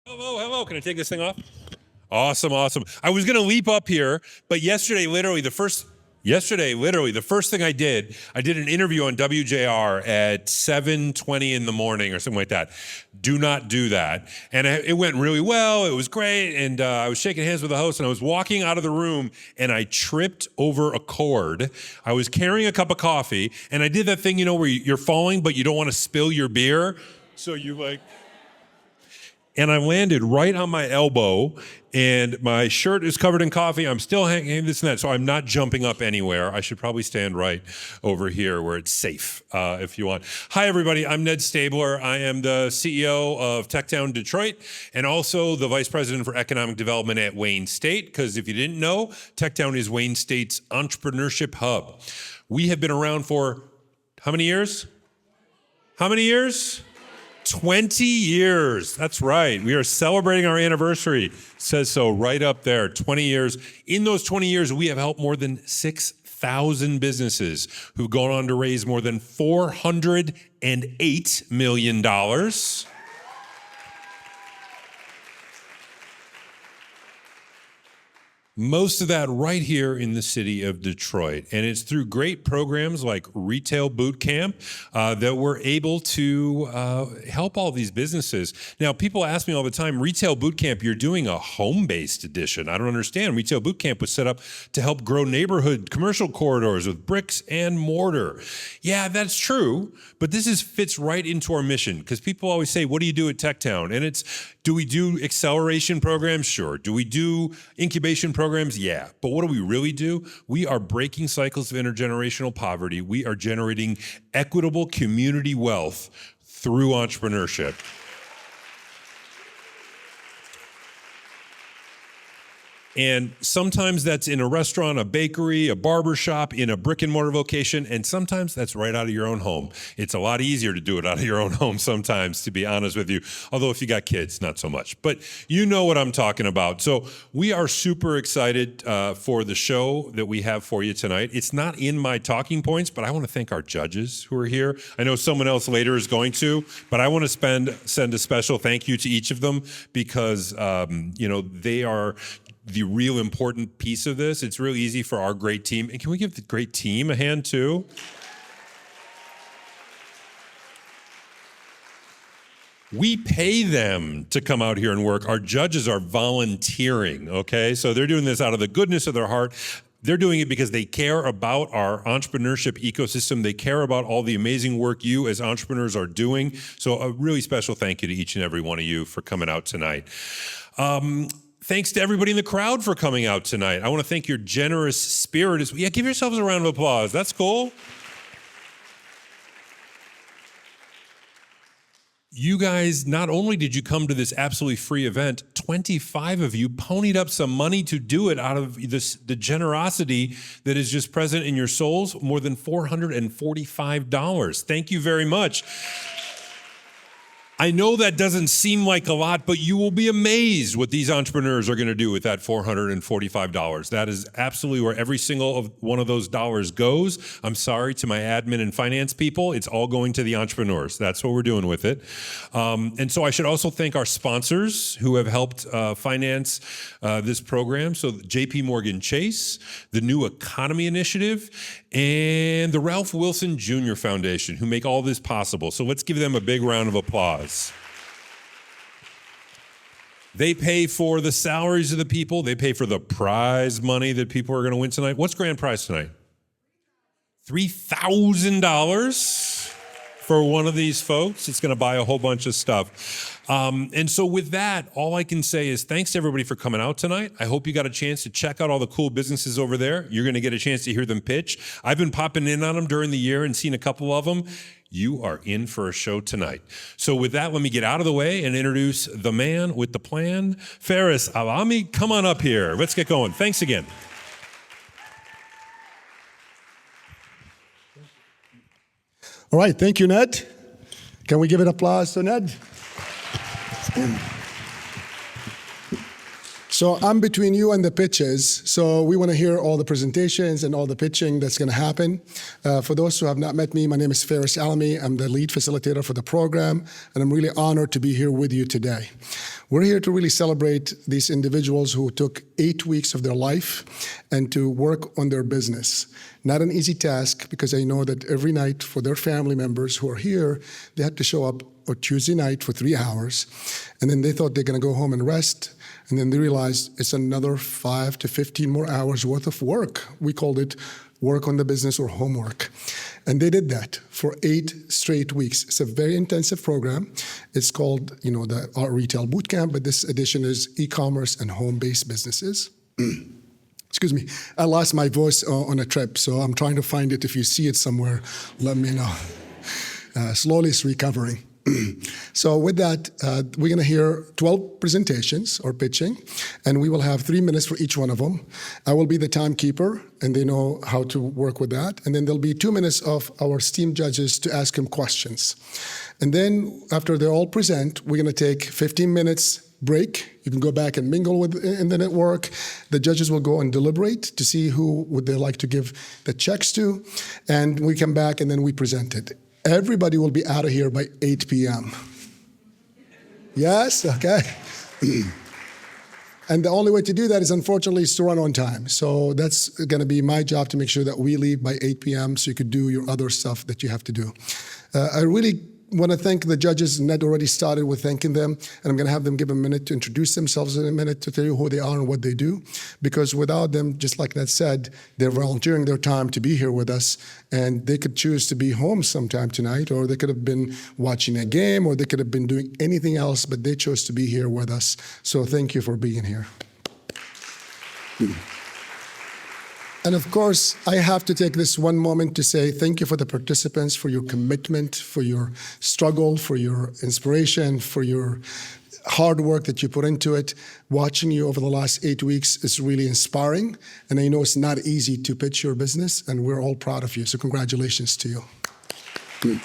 Hello. Can I take this thing off? Awesome. I was going to leap up here, but yesterday, literally the first thing I did an interview on WJR at 7:20 in the morning or something like that. Do not do that. And it went really well. It was great. And I was shaking hands with the host, and I was walking out of the room, and I tripped over a cord. I was carrying a cup of coffee, and I did that thing, where you're falling, but you don't want to spill your beer. So and I landed right on my elbow, and my shirt is covered in coffee. I'm still hanging this and that, so I'm not jumping up anywhere. I should probably stand right over here where it's safe, if you want. Hi, everybody. I'm Ned Stabler. I am the CEO of TechTown Detroit and also the Vice President for Economic Development at Wayne State, because if you didn't know, TechTown is Wayne State's entrepreneurship hub. We have been around for how many years? 20 years. That's right. We are celebrating our anniversary. It says so right up there, 20 years. In those 20 years, we have helped more than 6,000 businesses who've gone on to raise more than $408 million. Most of that right here in the city of Detroit. And it's through great programs like Retail Boot Camp that we're able to help all these businesses. Now, people ask me all the time, Retail Boot Camp, you're doing a home-based edition. I don't understand. Retail Boot Camp was set up to help grow neighborhood commercial corridors with bricks and mortar. Yeah, that's true, but this fits right into our mission, because people always say, what do you do at TechTown? And it's, do we do acceleration programs? Sure. Do we do incubation programs? Yeah. But what do we really do? We are breaking cycles of intergenerational poverty. We are generating equitable community wealth through entrepreneurship. And sometimes that's in a restaurant, a bakery, a barber shop, in a brick and mortar location, and sometimes that's right out of your own home. It's a lot easier to do it out of your own home sometimes, to be honest with you. Although if you got kids, not so much. But you know what I'm talking about. So we are super excited for the show that we have for you tonight. It's not in my talking points, but I want to thank our judges who are here. I know someone else later is going to, but I want to send a special thank you to each of them, because they are the real important piece of this. It's real easy for our great team. And can we give the great team a hand too? We pay them to come out here and work. Our judges are volunteering, okay? So they're doing this out of the goodness of their heart. They're doing it because they care about our entrepreneurship ecosystem. They care about all the amazing work you as entrepreneurs are doing. So a really special thank you to each and every one of you for coming out tonight. Thanks to everybody in the crowd for coming out tonight. I want to thank your generous spirit. Yeah, give yourselves a round of applause. That's cool. You guys, not only did you come to this absolutely free event, 25 of you ponied up some money to do it out of the generosity that is just present in your souls, more than $445. Thank you very much. I know that doesn't seem like a lot, but you will be amazed what these entrepreneurs are going to do with that $445. That is absolutely where every single one of those dollars goes. I'm sorry to my admin and finance people. It's all going to the entrepreneurs. That's what we're doing with it. And so I should also thank our sponsors who have helped finance this program. So JP Morgan Chase, the New Economy Initiative, and the Ralph Wilson Jr. Foundation, who make all this possible. So let's give them a big round of applause. They pay for the salaries of the people. They pay for the prize money that people are going to win tonight. What's grand prize tonight? $3,000 for one of these folks. It's going to buy a whole bunch of stuff. And so with that, all I can say is thanks to everybody for coming out tonight. I hope you got a chance to check out all the cool businesses over there. You're going to get a chance to hear them pitch. I've been popping in on them during the year and seen a couple of them. You are in for a show tonight. So with that, let me get out of the way and introduce the man with the plan. Faris Alami, come on up here. Let's get going. Thanks again. All right, thank you, Ned. Can we give an applause to Ned? So I'm between you and the pitches. So we want to hear all the presentations and all the pitching that's going to happen. For those who have not met me, my name is Faris Alami. I'm the lead facilitator for the program, and I'm really honored to be here with you today. We're here to really celebrate these individuals who took 8 weeks of their life and to work on their business. Not an easy task, because I know that every night for their family members who are here, they had to show up on Tuesday night for 3 hours, and then they thought they're going to go home and rest. And then they realized it's another 5 to 15 more hours worth of work. We called it work on the business or homework. And they did that for 8 straight weeks. It's a very intensive program. It's called, the Art Retail Bootcamp, but this edition is e-commerce and home-based businesses. Excuse me, I lost my voice on a trip, so I'm trying to find it. If you see it somewhere, let me know. Slowly it's recovering. So with that, we're going to hear 12 presentations or pitching, and we will have 3 minutes for each one of them. I will be the timekeeper, and they know how to work with that. And then there'll be 2 minutes of our esteemed judges to ask them questions. And then after they all present, we're going to take 15 minutes break. You can go back and mingle in the network. The judges will go and deliberate to see who would they like to give the checks to. And we come back and then we present it. Everybody will be out of here by 8 p.m. Yes? Okay. And the only way to do that is, unfortunately, is to run on time. So that's going to be my job, to make sure that we leave by 8 p.m. so you could do your other stuff that you have to do. I really want to thank the judges. Ned already started with thanking them, and I'm going to have them give a minute to introduce themselves in a minute, to tell you who they are and what they do, because without them, just like Ned said, they're volunteering their time to be here with us, and they could choose to be home sometime tonight, or they could have been watching a game, or they could have been doing anything else, but they chose to be here with us. So thank you for being here. And of course, I have to take this one moment to say thank you for the participants, for your commitment, for your struggle, for your inspiration, for your hard work that you put into it. Watching you over the last 8 weeks is really inspiring. And I know it's not easy to pitch your business, and we're all proud of you. So congratulations to you.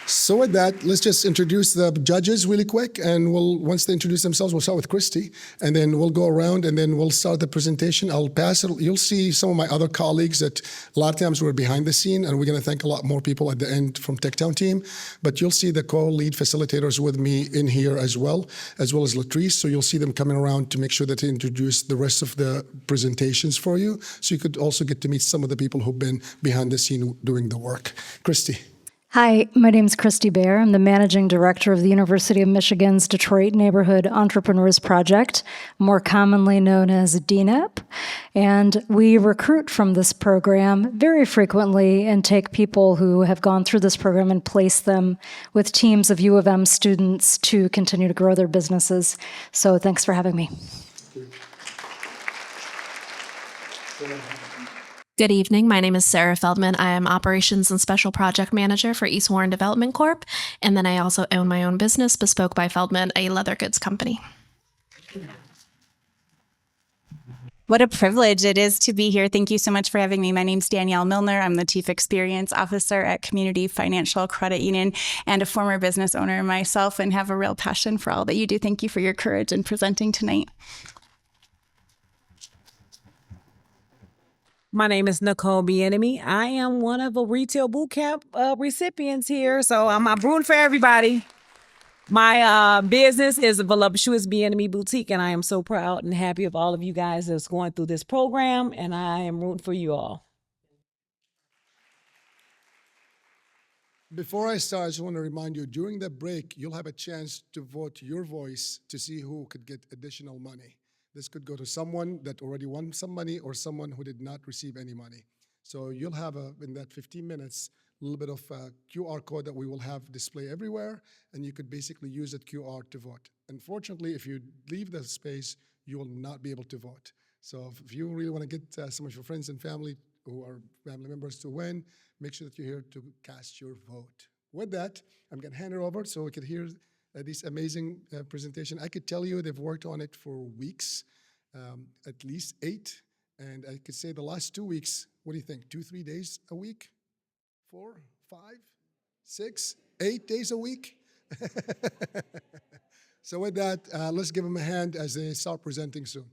So with that, let's just introduce the judges really quick, and once they introduce themselves, we'll start with Christy, and then we'll go around, and then we'll start the presentation. I'll pass it. You'll see some of my other colleagues that a lot of times we're behind the scene, and we're going to thank a lot more people at the end from TechTown team. But you'll see the co-lead facilitators with me in here as well as Latrice. So you'll see them coming around to make sure that they introduce the rest of the presentations for you. So you could also get to meet some of the people who've been behind the scene doing the work. Christy. Hi, my name is Christy Baer. I'm the Managing Director of the University of Michigan's Detroit Neighborhood Entrepreneurs Project, more commonly known as DNEP. And we recruit from this program very frequently and take people who have gone through this program and place them with teams of U of M students to continue to grow their businesses. So thanks for having me. Good evening. My name is Sarah Feldman. I am Operations and Special Project Manager for East Warren Development Corp. And then I also own my own business, Bespoke by Feldman, a leather goods company. What a privilege it is to be here. Thank you so much for having me. My name's Danielle Milner. I'm the Chief Experience Officer at Community Financial Credit Union and a former business owner myself, and have a real passion for all that you do. Thank you for your courage in presenting tonight. My name is Nicole Bienemy. I am one of the retail bootcamp recipients here, so I'm rooting for everybody. My business is a voluptuous Bienemy boutique, and I am so proud and happy of all of you guys that's going through this program, and I am rooting for you all. Before I start, I just want to remind you, during the break, you'll have a chance to vote your voice to see who could get additional money. This could go to someone that already won some money or someone who did not receive any money. So you'll have, in that 15 minutes, a little bit of a QR code that we will have display everywhere, and you could basically use that QR to vote. Unfortunately, if you leave the space, you will not be able to vote. So if you really want to get some of your friends and family who are family members to win, make sure that you're here to cast your vote. With that, I'm going to hand it over so we could hear this amazing presentation. I could tell you they've worked on it for weeks, at least 8. And I could say the last 2 weeks, what do you think? 2-3 days a week? 4, 5, 6, 8 days a week? So with that, let's give them a hand as they start presenting soon.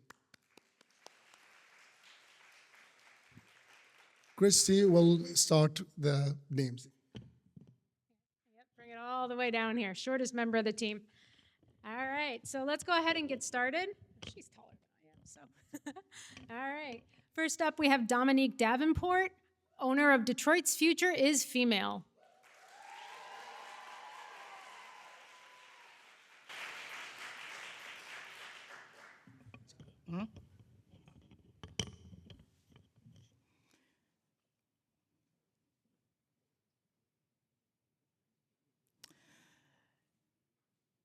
Christy will start the names. Bring it all the way down here. Shortest member of the team. All right, so let's go ahead and get started. She's taller than I am, so. All right. First up, we have Dominique Davenport, owner of Detroit's Future is Female.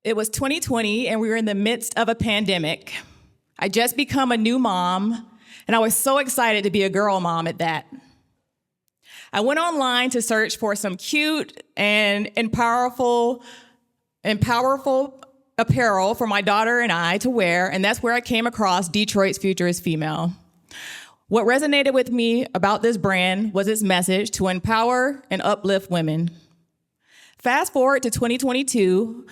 It was 2020 and we were in the midst of a pandemic. I just become a new mom and I was so excited to be a girl mom at that. I went online to search for some cute and powerful apparel for my daughter and I to wear, and that's where I came across Detroit's Future is Female. What resonated with me about this brand was its message to empower and uplift women. Fast forward to 2022,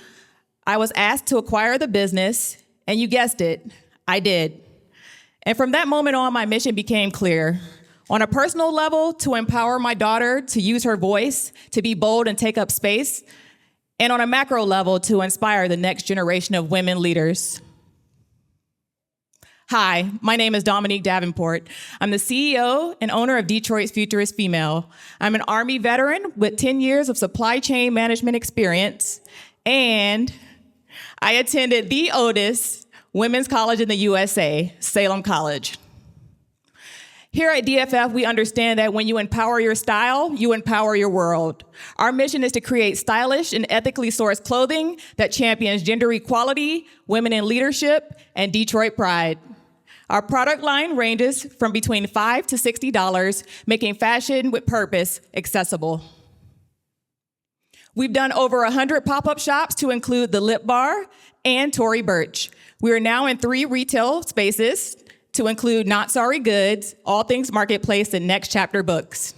I was asked to acquire the business, and you guessed it, I did. And from that moment on, my mission became clear. On a personal level, to empower my daughter to use her voice, to be bold and take up space, and on a macro level, to inspire the next generation of women leaders. Hi, my name is Dominique Davenport. I'm the CEO and owner of Detroit's Future is Female. I'm an Army veteran with 10 years of supply chain management experience, and I attended the oldest women's college in the USA, Salem College. Here at DFF, we understand that when you empower your style, you empower your world. Our mission is to create stylish and ethically sourced clothing that champions gender equality, women in leadership, and Detroit pride. Our product line ranges from between $5 to $60, making fashion with purpose accessible. We've done over 100 pop-up shops to include the Lip Bar and Tory Burch. We are now in 3 retail spaces to include Not Sorry Goods, All Things Marketplace, and Next Chapter Books.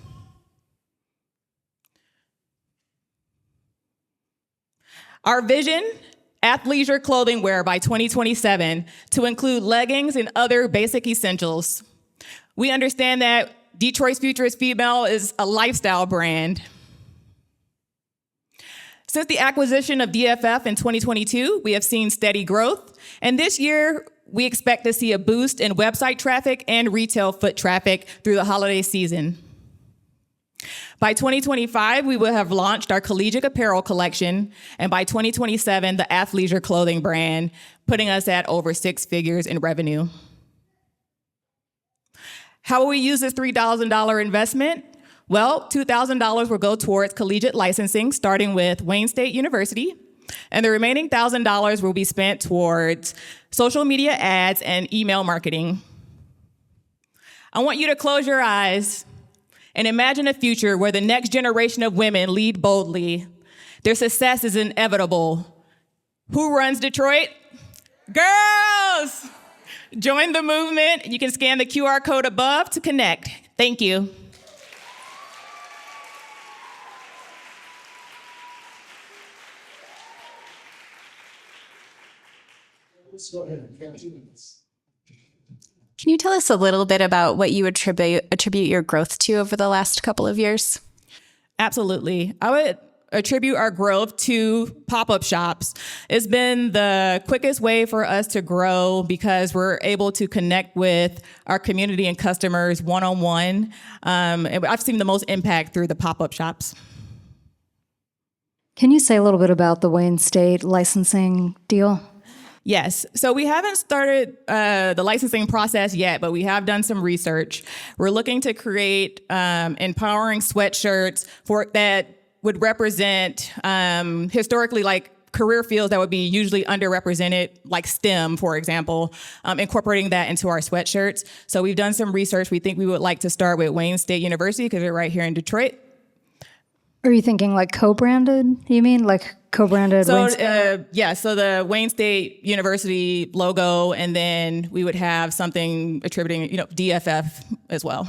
Our vision, athleisure clothing wear by 2027 to include leggings and other basic essentials. We understand that Detroit's Future is Female is a lifestyle brand. Since the acquisition of DFF in 2022, we have seen steady growth, and this year we expect to see a boost in website traffic and retail foot traffic through the holiday season. By 2025, we will have launched our collegiate apparel collection, and by 2027, the athleisure clothing brand, putting us at over 6 figures in revenue. How will we use this $3,000 investment? Well, $2,000 will go towards collegiate licensing, starting with Wayne State University, and the remaining $1,000 will be spent towards social media ads and email marketing. I want you to close your eyes and imagine a future where the next generation of women lead boldly. Their success is inevitable. Who runs Detroit? Girls! Join the movement. You can scan the QR code above to connect. Thank you. Let's go ahead and continue this. Can you tell us a little bit about what you attribute your growth to over the last couple of years? Absolutely. I would attribute our growth to pop-up shops. It's been the quickest way for us to grow because we're able to connect with our community and customers one-on-one. And I've seen the most impact through the pop-up shops. Can you say a little bit about the Wayne State licensing deal? Yes. So we haven't started the licensing process yet, but we have done some research. We're looking to create empowering sweatshirts that would represent historically like career fields that would be usually underrepresented, like STEM, for example, incorporating that into our sweatshirts. So we've done some research. We think we would like to start with Wayne State University because they're right here in Detroit. Are you thinking like co-branded? You mean like co-branded? So Wayne State? so the Wayne State University logo, and then we would have something attributing, DFF as well.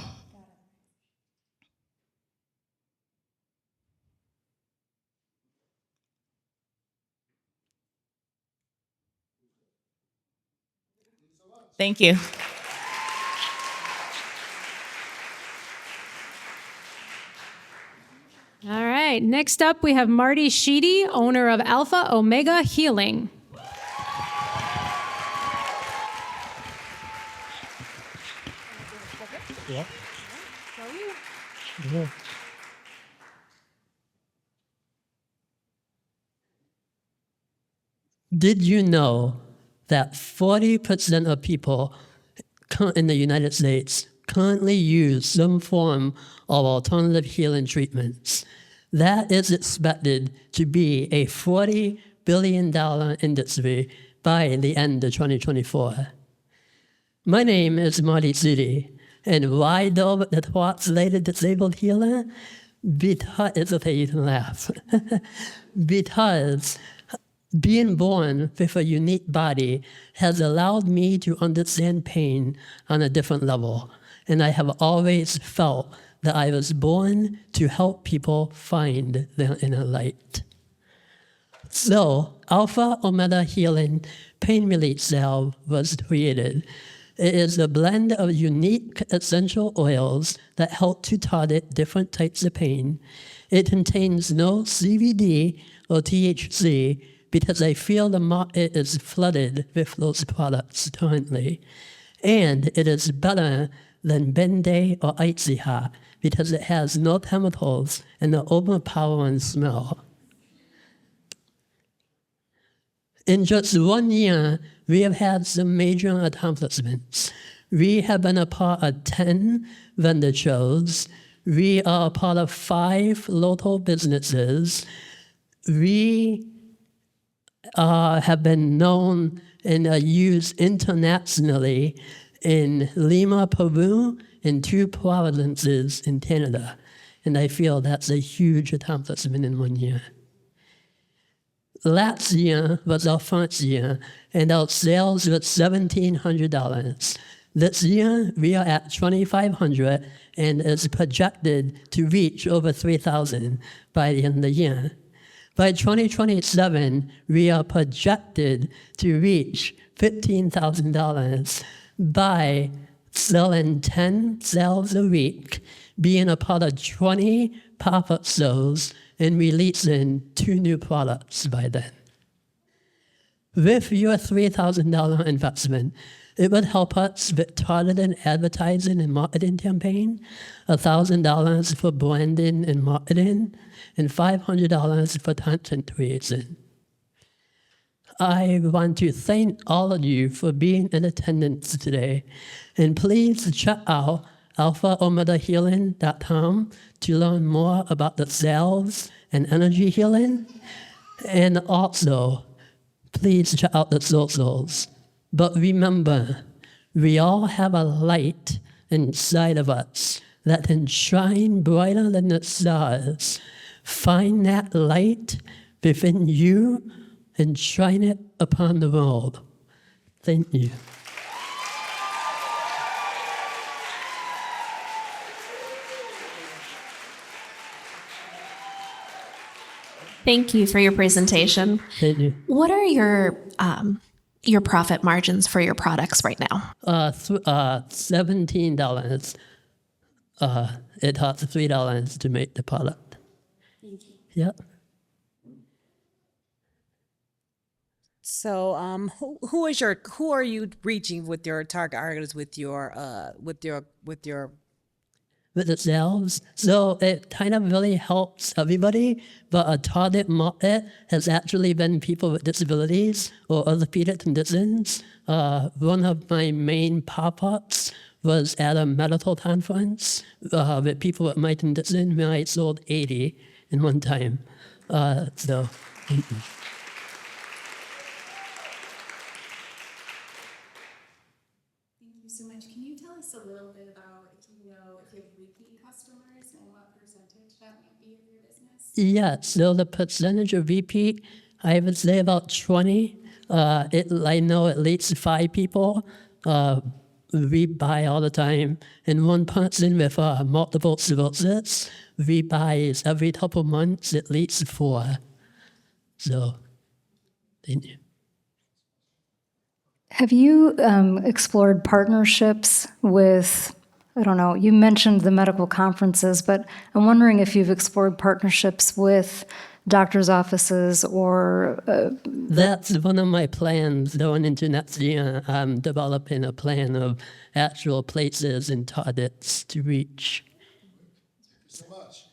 Thank you. All right, next up we have Marty Sheedy, owner of Alpha Omega Healing. Did you know that 40% of people in the United States currently use some form of alternative healing treatments? That is expected to be a $40 billion industry by the end of 2024. My name is Marty City, and why do the Detroit disabled healer? Because it's okay, you can laugh. Because being born with a unique body has allowed me to understand pain on a different level, and I have always felt that I was born to help people find their inner light. So, Alpha Omega Healing Pain Relief Salve was created. It is a blend of unique essential oils that help to target different types of pain. It contains no CBD or THC because I feel the market is flooded with those products currently. And it is better than Bende or Icy Hot because it has no chemicals and an overpowering smell. In just 1 year, we have had some major accomplishments. We have been a part of 10 vendor shows. We are a part of 5 local businesses. We have been known and used internationally in Lima, Peru, and 2 provinces in Canada. And I feel that's a huge accomplishment in 1 year. Last year was our first year, and our sales were $1,700. This year, we are at $2,500, and it's projected to reach over $3,000 by the end of the year. By 2027, we are projected to reach $15,000 by selling 10 sales a week, being a part of 20 pop-up shows, and releasing 2 new products by then. With your $3,000 investment, it would help us with targeted advertising and marketing campaign, $1,000 for branding and marketing, and $500 for content creation. I want to thank all of you for being in attendance today, and please check out alphaomegahealing.com to learn more about the cells and energy healing. And also, please check out the socials. But remember, we all have a light inside of us that can shine brighter than the stars. Find that light within you and shine it upon the world. Thank you. Thank you for your presentation. Thank you. What are your profit margins for your products right now? $17. It costs $3 to make the product. Thank you. Yep. So, who are you reaching with your target audience with the sales. So it kind of really helps everybody, but a target market has actually been people with disabilities or orthopedic conditions. One of my main pop-ups was at a medical conference with people with my condition, where I sold 80 in one time. So. So much. Can you tell us a little bit about, if you have repeat customers and what percentage that might be of your business? Yeah, so the percentage of repeat, I would say about 20. I know at least 5 people rebuy all the time, and one person with multiple sclerosis rebuys every couple months at least 4. So, thank you. Have you explored partnerships with, I don't know, you mentioned the medical conferences, but I'm wondering if you've explored partnerships with doctors' offices or That's one of my plans going into next year. I'm developing a plan of actual places and targets to reach. So much.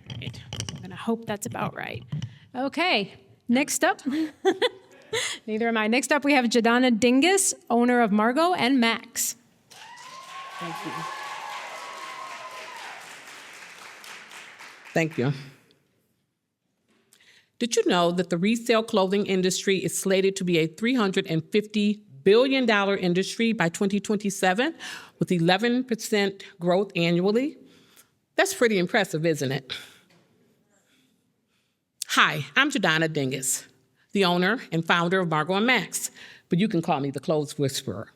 Right. I'm going to hope that's about right. Okay, next up. Neither am I. Next up, we have Jadana Dingus, owner of Margot and Max. Thank you. Thank you. Did you know that the resale clothing industry is slated to be a $350 billion industry by 2027 with 11% growth annually? That's pretty impressive, isn't it? Hi, I'm Jadana Dingus, the owner and founder of Margot and Max, but you can call me the Clothes Whisperer.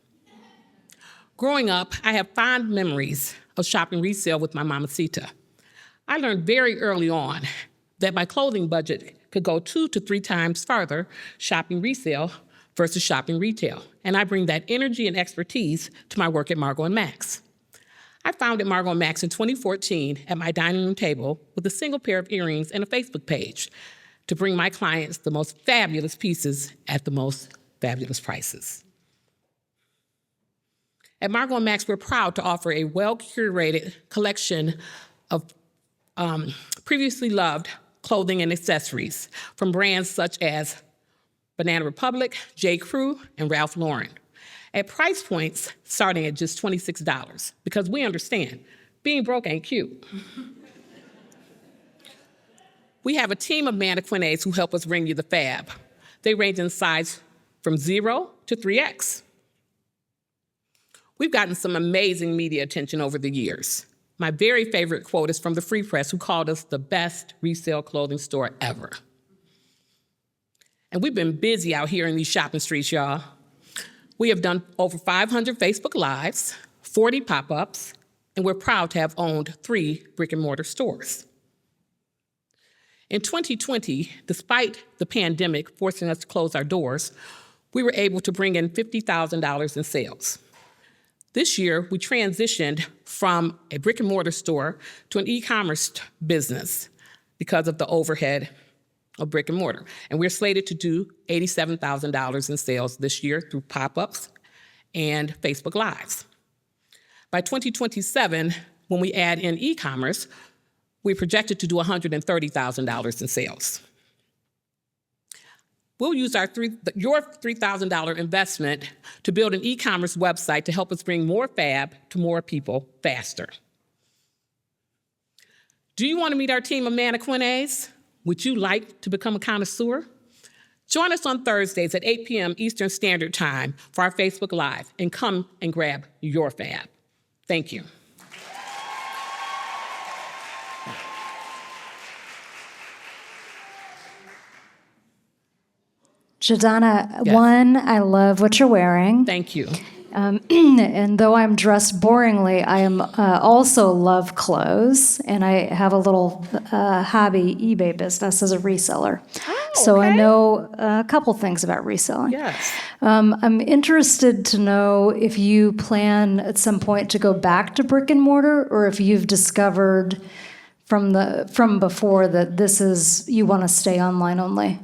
Growing up, I have fond memories of shopping resale with my mamacita. I learned very early on that my clothing budget could go 2 to 3 times farther shopping resale versus shopping retail, and I bring that energy and expertise to my work at Margot and Max. I founded Margot and Max in 2014 at my dining room table with a single pair of earrings and a Facebook page to bring my clients the most fabulous pieces at the most fabulous prices. At Margot and Max, we're proud to offer a well-curated collection of previously loved clothing and accessories from brands such as Banana Republic, J. Crew, and Ralph Lauren, at price points starting at just $26, because we understand being broke ain't cute. We have a team of mannequins who help us bring you the fab. They range in size from 0 to 3X. We've gotten some amazing media attention over the years. My very favorite quote is from the Free Press, who called us the best resale clothing store ever. And we've been busy out here in these shopping streets, y'all. We have done over 500 Facebook Lives, 40 pop-ups, and we're proud to have owned 3 brick-and-mortar stores. In 2020, despite the pandemic forcing us to close our doors, we were able to bring in $50,000 in sales. This year, we transitioned from a brick-and-mortar store to an e-commerce business because of the overhead of brick and mortar. And we're slated to do $87,000 in sales this year through pop-ups and Facebook Lives. By 2027, when we add in e-commerce, we projected to do $130,000 in sales. We'll use your $3,000 investment to build an e-commerce website to help us bring more fab to more people faster. Do you want to meet our team of mannequins? Would you like to become a connoisseur? Join us on Thursdays at 8 p.m. Eastern Standard Time for our Facebook Live, and come and grab your fab. Thank you. Jadana, Yes. one, I love what you're wearing. Thank you. And though I'm dressed boringly, I am also love clothes, and I have a little hobby eBay business as a reseller. So I know a couple things about reselling. Yes. I'm interested to know if you plan at some point to go back to brick and mortar, or if you've discovered from before that this is, you want to stay online only.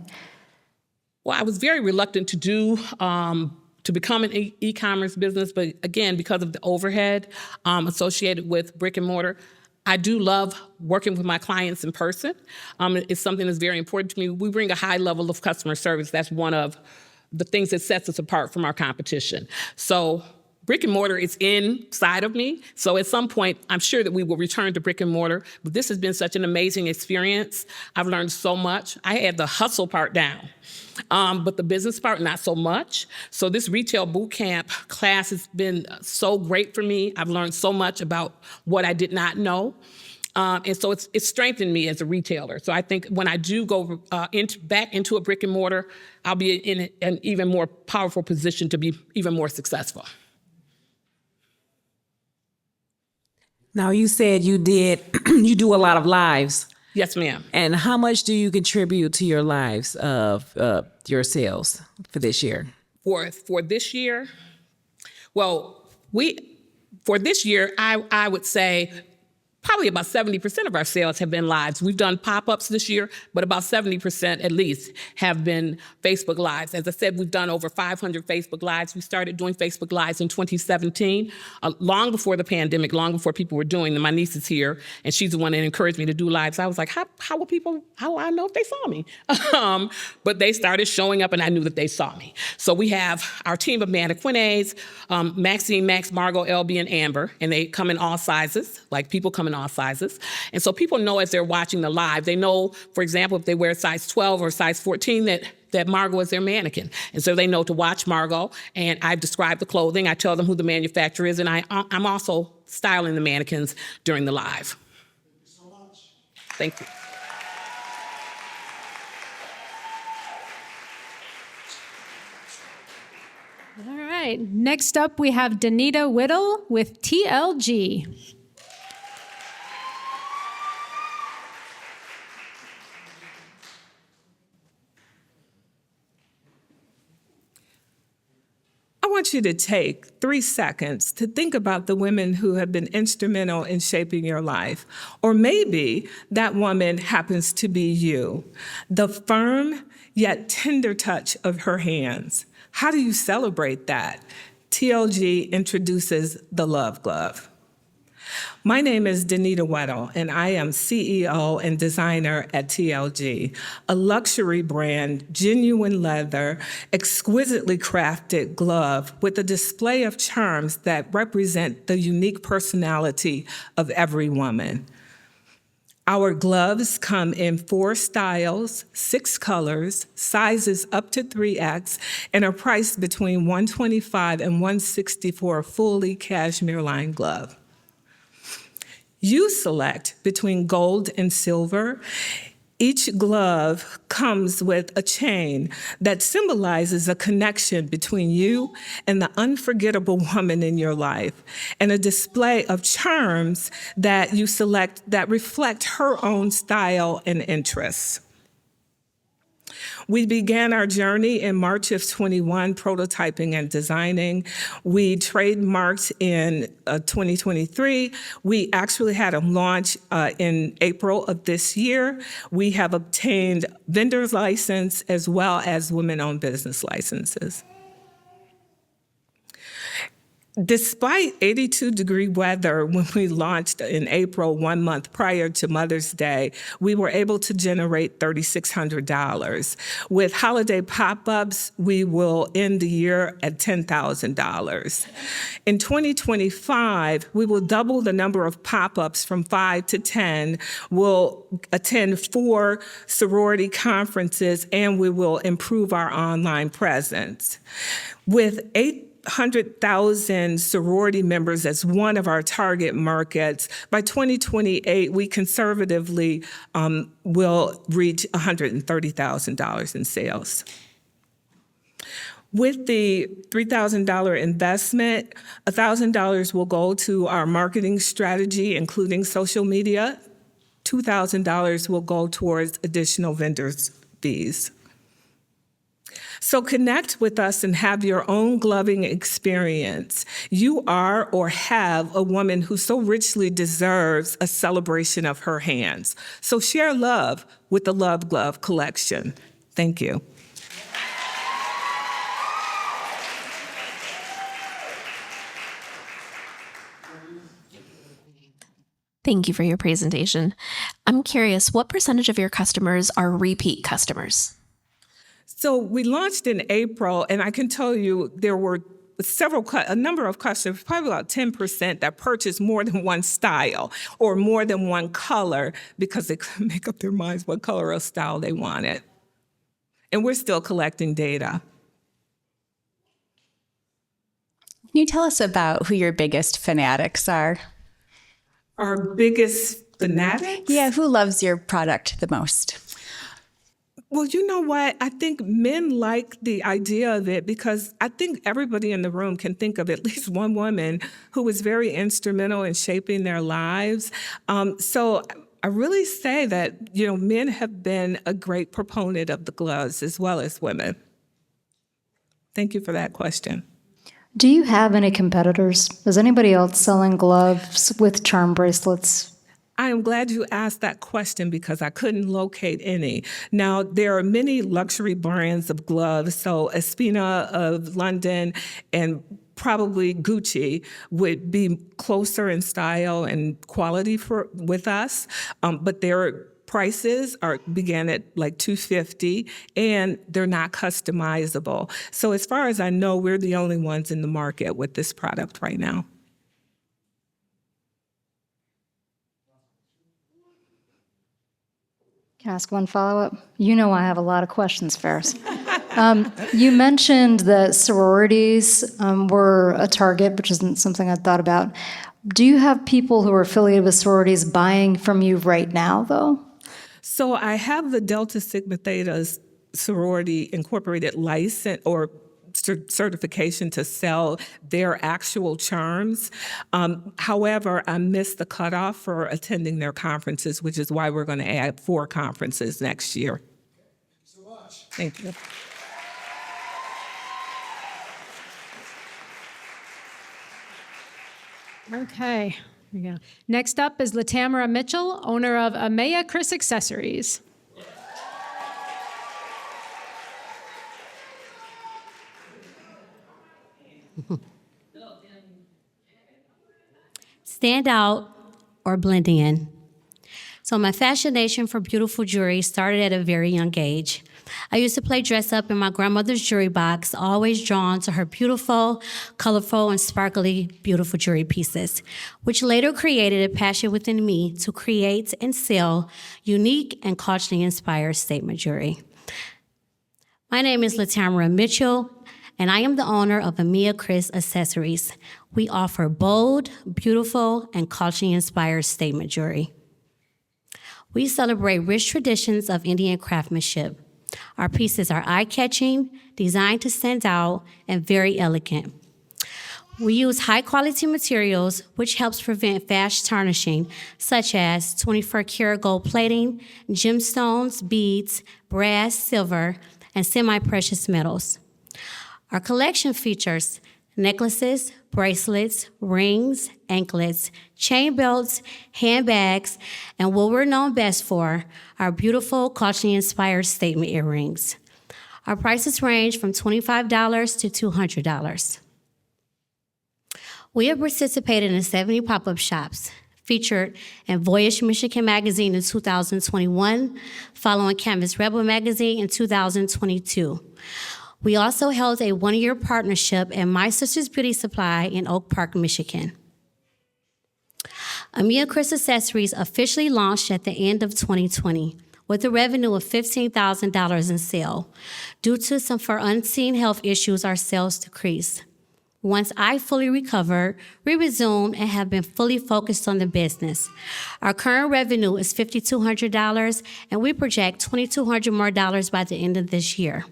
Well, I was very reluctant to become an e-commerce business, but again, because of the overhead associated with brick and mortar, I do love working with my clients in person. It's something that's very important to me. We bring a high level of customer service. That's one of the things that sets us apart from our competition. So brick and mortar is inside of me. So at some point, I'm sure that we will return to brick and mortar. But this has been such an amazing experience. I've learned so much. I had the hustle part down, but the business part, not so much. So this retail boot camp class has been so great for me. I've learned so much about what I did not know. And so it's strengthened me as a retailer. So I think when I do go back into a brick and mortar, I'll be in an even more powerful position to be even more successful. Now you said you you do a lot of lives. Yes, ma'am. And how much do you contribute to your lives of your sales for this year? For this year, well, for this year, I would say probably about 70% of our sales have been lives. We've done pop-ups this year, but about 70% at least have been Facebook Lives. As I said, we've done over 500 Facebook Lives. We started doing Facebook Lives in 2017, long before the pandemic, long before people were doing them. My niece is here, and she's the one that encouraged me to do lives. I was like, how will I know if they saw me? But they started showing up, and I knew that they saw me. So we have our team of mannequins, Maxine, Max, Margot, LB, and Amber, and they come in all sizes, like people come in all sizes. And so people know as they're watching the live, they know, for example, if they wear size 12 or size 14, that Margot is their mannequin. And so they know to watch Margot, and I've described the clothing, I tell them who the manufacturer is, and I'm also styling the mannequins during the live. Thank you so much. Thank you. All right, next up we have Danita Whittle with TLG. I want you to take 3 seconds to think about the women who have been instrumental in shaping your life. Or maybe that woman happens to be you. The firm yet tender touch of her hands. How do you celebrate that? TLG introduces the Love Glove. My name is Danita Weddle, and I am CEO and designer at TLG, a luxury brand, genuine leather, exquisitely crafted glove with a display of charms that represent the unique personality of every woman. Our gloves come in 4 styles, 6 colors, sizes up to 3X, and are priced between $125 and $160 for a fully cashmere lined glove. You select between gold and silver. Each glove comes with a chain that symbolizes a connection between you and the unforgettable woman in your life, and a display of charms that you select that reflect her own style and interests. We began our journey in March of 21, prototyping and designing. We trademarked in 2023. We actually had a launch in April of this year. We have obtained vendor's license as well as women-owned business licenses. Despite 82-degree weather when we launched in April, 1 month prior to Mother's Day, we were able to generate $3,600. With holiday pop-ups, we will end the year at $10,000. In 2025, we will double the number of pop-ups from 5 to 10. We'll attend 4 sorority conferences, and we will improve our online presence. With 800,000 sorority members as one of our target markets, by 2028, we conservatively will reach $130,000 in sales. With the $3,000 investment, $1,000 will go to our marketing strategy, including social media. $2,000 will go towards additional vendors' fees. So connect with us and have your own gloving experience. You are or have a woman who so richly deserves a celebration of her hands. So share love with the Love Glove collection. Thank you. Thank you for your presentation. I'm curious, what percentage of your customers are repeat customers? So we launched in April, and I can tell you there were a number of customers, probably about 10%, that purchased more than one style or more than one color because they couldn't make up their minds what color or style they wanted. And we're still collecting data. Can you tell us about who your biggest fanatics are? Our biggest fanatics? Yeah, who loves your product the most? Well, you know what? I think men like the idea of it because I think everybody in the room can think of at least one woman who was very instrumental in shaping their lives. So I really say that, men have been a great proponent of the gloves as well as women. Thank you for that question. Do you have any competitors? Is anybody else selling gloves with charm bracelets? I am glad you asked that question because I couldn't locate any. Now, there are many luxury brands of gloves. So Espina of London and probably Gucci would be closer in style and quality with us. But their prices begin at like $250 and they're not customizable. So as far as I know, we're the only ones in the market with this product right now. Can I ask one follow-up? You know I have a lot of questions, Ferris. You mentioned that sororities were a target, which isn't something I'd thought about. Do you have people who are affiliated with sororities buying from you right now, though? So I have the Delta Sigma Theta sorority incorporated license or certification to sell their actual charms. However, I missed the cutoff for attending their conferences, which is why we're going to add 4 conferences next year. Thank you so much. Thank you. Okay, here we go. Next up is Latamara Mitchell, owner of Amaya Chris Accessories. Stand out or blend in. So my fascination for beautiful jewelry started at a very young age. I used to play dress up in my grandmother's jewelry box, always drawn to her beautiful, colorful, and sparkly, beautiful jewelry pieces, which later created a passion within me to create and sell unique and culturally inspired statement jewelry. My name is Latamara Mitchell, and I am the owner of Amaya Chris Accessories. We offer bold, beautiful, and culturally inspired statement jewelry. We celebrate rich traditions of Indian craftsmanship. Our pieces are eye-catching, designed to stand out, and very elegant. We use high-quality materials, which helps prevent fast tarnishing, such as 24-karat gold plating, gemstones, beads, brass, silver, and semi-precious metals. Our collection features necklaces, bracelets, rings, anklets, chain belts, handbags, and what we're known best for, our beautiful culturally inspired statement earrings. Our prices range from $25 to $200. We have participated in 70 pop-up shops, featured in Voyage Michigan Magazine in 2021, following Canvas Rebel Magazine in 2022. We also held a 1-year partnership at My Sister's Beauty Supply in Oak Park, Michigan. Amaya Chris Accessories officially launched at the end of 2020 with a revenue of $15,000 in sale. Due to some unseen health issues, our sales decreased. Once I fully recovered, we resumed and have been fully focused on the business. Our current revenue is $5,200, and we project $2,200 more by the end of this year.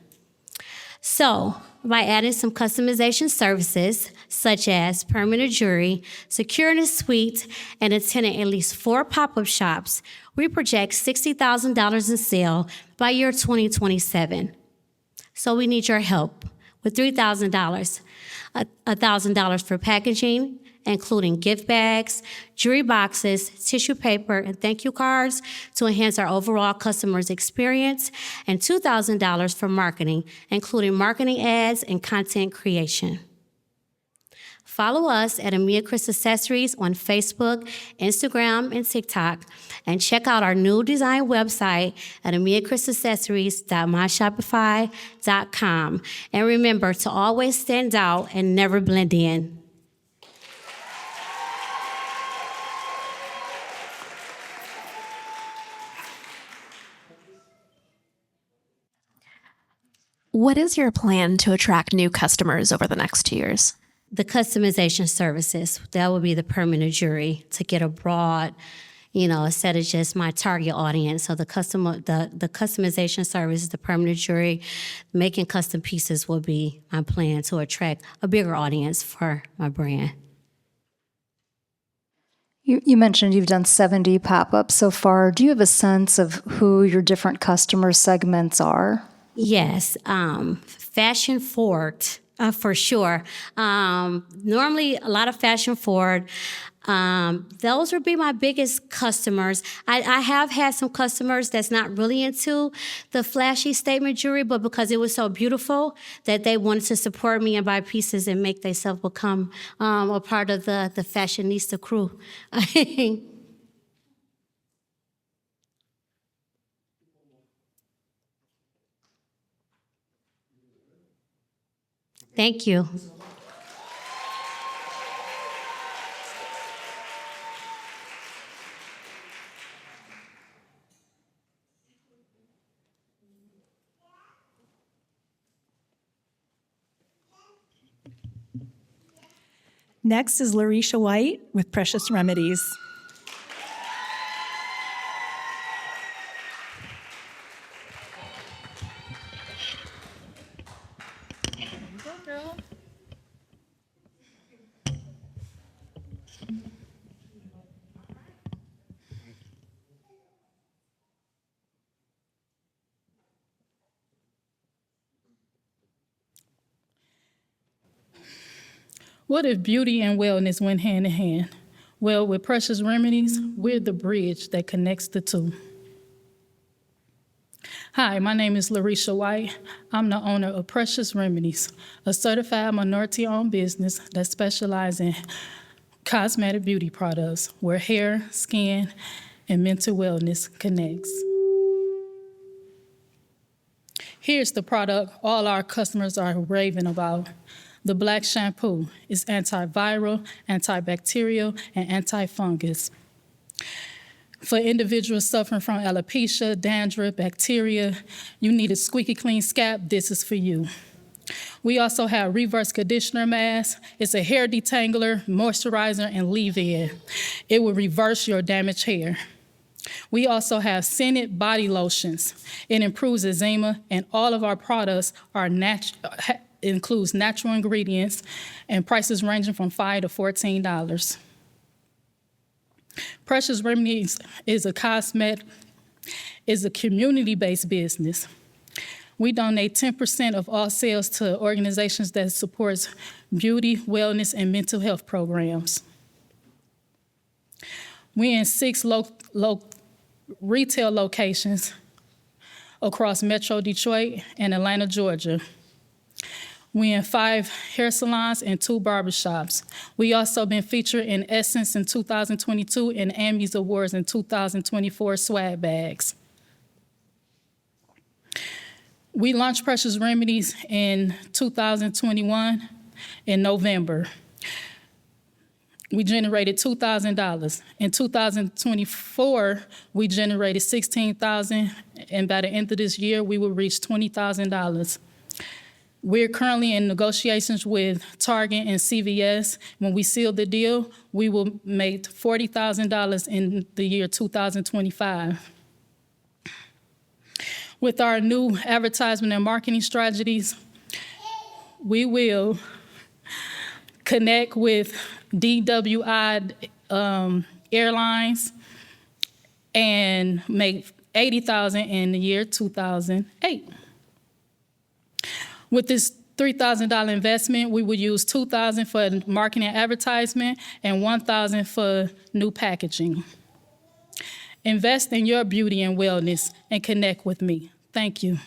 So, by adding some customization services, such as permanent jewelry, securing a suite, and attending at least 4 pop-up shops, we project $60,000 in sale by year 2027. So we need your help with $3,000, $1,000 for packaging, including gift bags, jewelry boxes, tissue paper, and thank you cards to enhance our overall customer's experience, and $2,000 for marketing, including marketing ads and content creation. Follow us at Amaya Chris Accessories on Facebook, Instagram, and TikTok, and check out our new design website at AmayaChrisAccessories.myshopify.com. And remember to always stand out and never blend in. What is your plan to attract new customers over the next 2 years? The customization services, that would be the permanent jewelry, to get a broad instead of just my target audience. So the customization service, the permanent jewelry, making custom pieces will be my plan to attract a bigger audience for my brand. You mentioned you've done 70 pop-ups so far. Do you have a sense of who your different customer segments are? Yes, fashion forward, for sure. Normally, a lot of fashion forward. Those would be my biggest customers. I have had some customers that's not really into the flashy statement jewelry, but because it was so beautiful that they wanted to support me and buy pieces and make themselves become a part of the fashionista crew. Thank you. Next is Larisha White with Precious Remedies. What if beauty and wellness went hand in hand? Well, with Precious Remedies, we're the bridge that connects the two. Hi, my name is Larisha White. I'm the owner of Precious Remedies, a certified minority-owned business that specializes in cosmetic beauty products where hair, skin, and mental wellness connects. Here's the product all our customers are raving about. The Black Shampoo is antiviral, antibacterial, and antifungus. For individuals suffering from alopecia, dandruff, bacteria, you need a squeaky clean scalp, this is for you. We also have Reverse Conditioner Mask. It's a hair detangler, moisturizer, and leave-in. It will reverse your damaged hair. We also have scented body lotions. It improves eczema, and all of our products are includes natural ingredients and prices ranging from $5 to $14. Precious Remedies is a community-based business. We donate 10% of all sales to organizations that supports beauty, wellness, and mental health programs. We're in 6 retail locations across Metro Detroit and Atlanta, Georgia. We're in 5 hair salons and 2 barbershops. We also been featured in Essence in 2022 and Emmys Awards in 2024 swag bags. We launched Precious Remedies in 2021 in November. We generated $2,000. In 2024, we generated $16,000, and by the end of this year, we will reach $20,000. We're currently in negotiations with Target and CVS. When we seal the deal, we will make $40,000 in the year 2025. With our new advertisement and marketing strategies, we will connect with DWI Airlines and make $80,000 in the year 2008. With this $3,000 investment, we will use $2,000 for marketing and advertisement and $1,000 for new packaging. Invest in your beauty and wellness and connect with me. Thank you.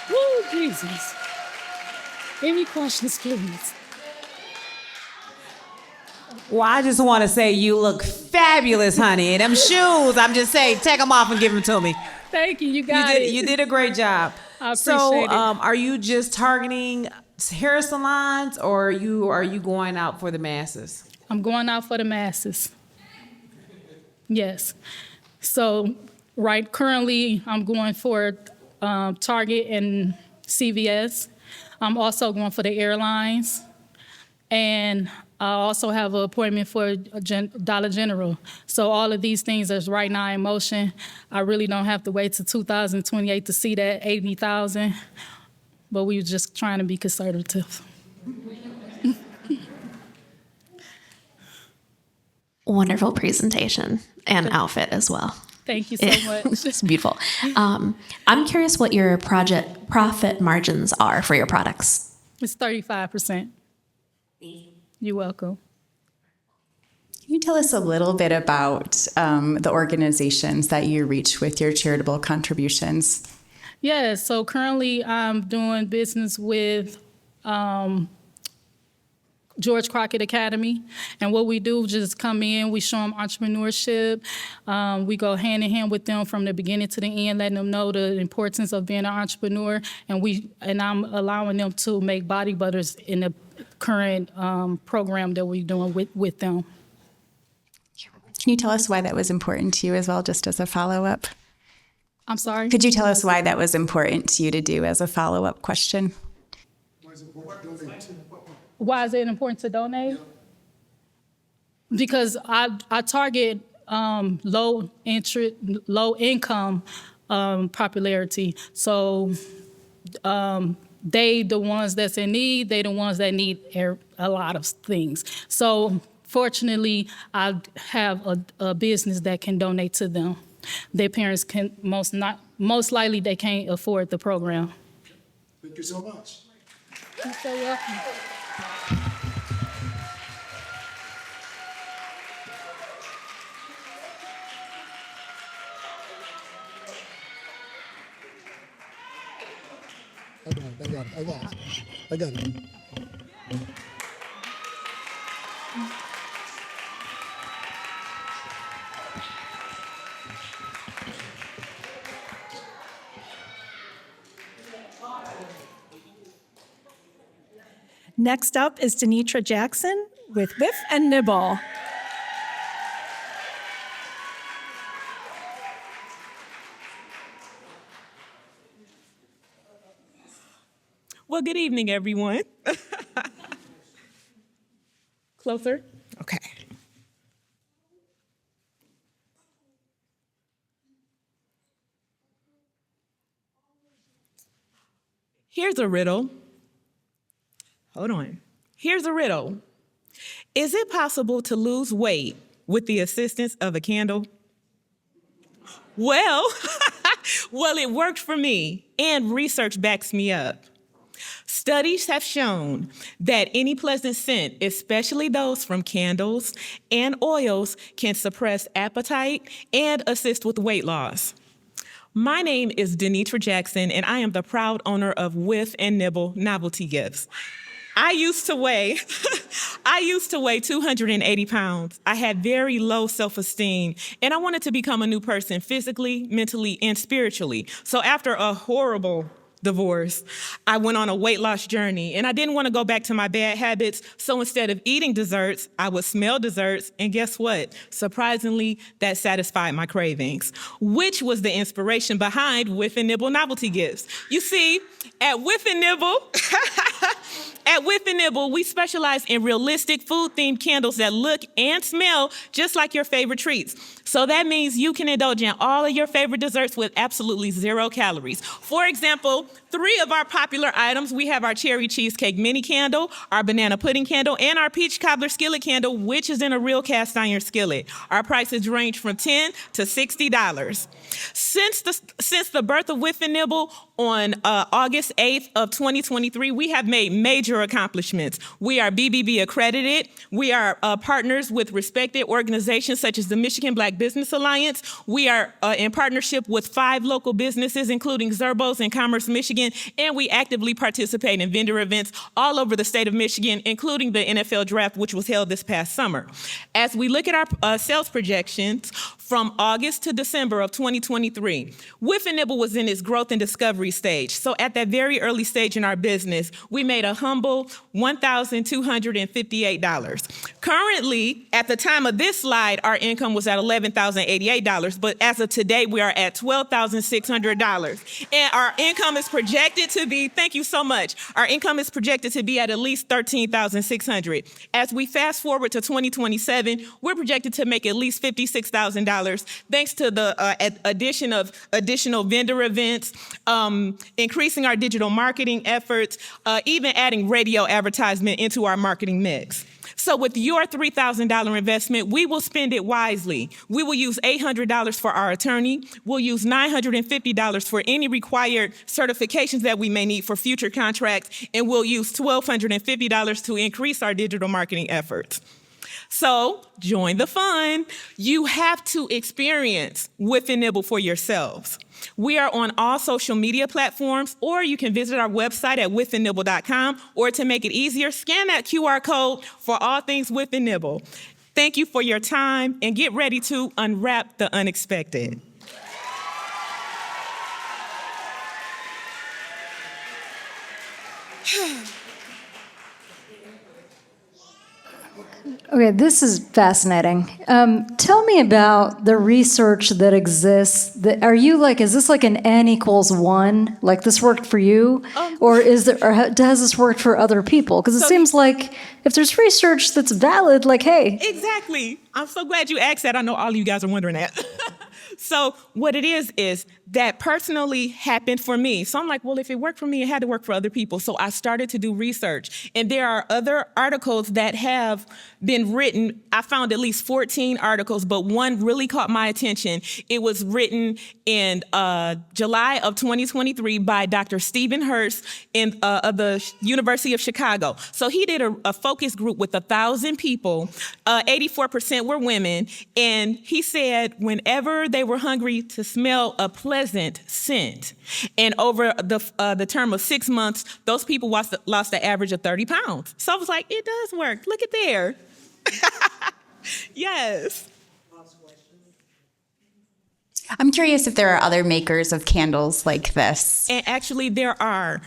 Woo, Jesus. Any questions, please? Well, I just want to say you look fabulous, honey. And them shoes, I'm just saying, take them off and give them to me. Thank you. You got it. You did a great job. I appreciate it. Are you just targeting hair salons, or are you going out for the masses? I'm going out for the masses. Yes. So currently I'm going for Target and CVS. I'm also going for the airlines. And I also have an appointment for Dollar General. So all of these things are right now in motion. I really don't have to wait till 2028 to see that 80,000, but we were just trying to be conservative. Wonderful presentation and outfit as well. Thank you so much. It's beautiful. I'm curious what your project profit margins are for your products. It's 35%. You're welcome. Can you tell us a little bit about the organizations that you reach with your charitable contributions? Yeah, so currently I'm doing business with George Crockett Academy. And what we do, just come in, we show them entrepreneurship. We go hand in hand with them from the beginning to the end, letting them know the importance of being an entrepreneur. And I'm allowing them to make body butters in the current program that we're doing with them. Can you tell us why that was important to you as well, just as a follow-up? I'm sorry? Could you tell us why that was important to you to do as a follow-up question? Why is it important to donate? Because I target low income popularity. So they the ones that's in need. They the ones that need a lot of things. So fortunately, I have a business that can donate to them. Their parents can most likely they can't afford the program. Thank you so much. You're so welcome. I got it. Next up is Denitra Jackson with Whiff and Nibble. Well, good evening, everyone. Closer? Okay. Here's a riddle. Hold on. Here's a riddle. Is it possible to lose weight with the assistance of a candle? Well, well, it worked for me, and research backs me up. Studies have shown that any pleasant scent, especially those from candles and oils, can suppress appetite and assist with weight loss. My name is Denitra Jackson, and I am the proud owner of Whiff and Nibble Novelty Gifts. I used to weigh 280 pounds. I had very low self-esteem, and I wanted to become a new person physically, mentally, and spiritually. So after a horrible divorce, I went on a weight loss journey, and I didn't want to go back to my bad habits. So instead of eating desserts, I would smell desserts, and guess what? Surprisingly, that satisfied my cravings, which was the inspiration behind Whiff and Nibble Novelty Gifts. You see, at Whiff and Nibble, we specialize in realistic food-themed candles that look and smell just like your favorite treats. So that means you can indulge in all of your favorite desserts with absolutely 0 calories. For example, 3 of our popular items, we have our cherry cheesecake mini candle, our banana pudding candle, and our peach cobbler skillet candle, which is in a real cast iron skillet. Our prices range from $10 to $60. Since the birth of Whiff and Nibble on August 8th of 2023, we have made major accomplishments. We are BBB accredited. We are partners with respected organizations such as the Michigan Black Business Alliance. We are in partnership with 5 local businesses, including Zerbos and Commerce Michigan, and we actively participate in vendor events all over the state of Michigan, including the NFL Draft, which was held this past summer. As we look at our sales projections from August to December of 2023. Whiff and Nibble was in its growth and discovery stage. So at that very early stage in our business, we made a humble $1,258. Currently, at the time of this slide, our income was at $11,088, but as of today, we are at $12,600. And our income is projected to be, thank you so much, our income is projected to be at least $13,600. As we fast forward to 2027, we're projected to make at least $56,000 thanks to the addition of additional vendor events, increasing our digital marketing efforts, even adding radio advertisement into our marketing mix. So with your $3,000 investment, we will spend it wisely. We will use $800 for our attorney. We'll use $950 for any required certifications that we may need for future contracts, and we'll use $1,250 to increase our digital marketing efforts. So join the fun. You have to experience Whiff and Nibble for yourselves. We are on all social media platforms, or you can visit our website at whiffandnibble.com, or to make it easier, scan that QR code for all things Whiff and Nibble. Thank you for your time, and get ready to unwrap the unexpected. Okay, this is fascinating. Tell me about the research that exists. Are you like, is this like an N=1? Like this worked for you, or has this worked for other people? Because it seems like if there's research that's valid, like, hey. Exactly. I'm so glad you asked that. I know all of you guys are wondering that. So what it is that personally happened for me. So I'm like, well, if it worked for me, it had to work for other people. So I started to do research. And there are other articles that have been written. I found at least 14 articles, but one really caught my attention. It was written in July of 2023 by Dr. Stephen Hurst of the University of Chicago. So he did a focus group with 1,000 people. 84% were women. And he said whenever they were hungry, to smell a pleasant scent. And over the term of 6 months, those people lost an average of 30 pounds. So I was like, it does work. Look at there. Yes. I'm curious if there are other makers of candles like this. And actually, there are.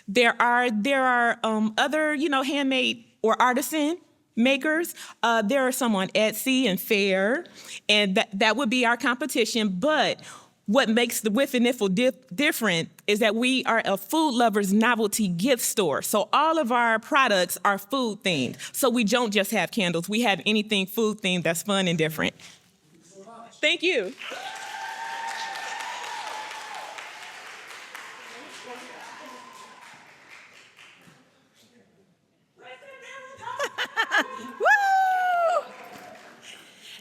There are other, handmade or artisan makers. There are some on Etsy and Fair, and that would be our competition. But what makes the Whiff and Nibble different is that we are a food lovers novelty gift store. So all of our products are food themed. So we don't just have candles. We have anything food themed that's fun and different. Thank you.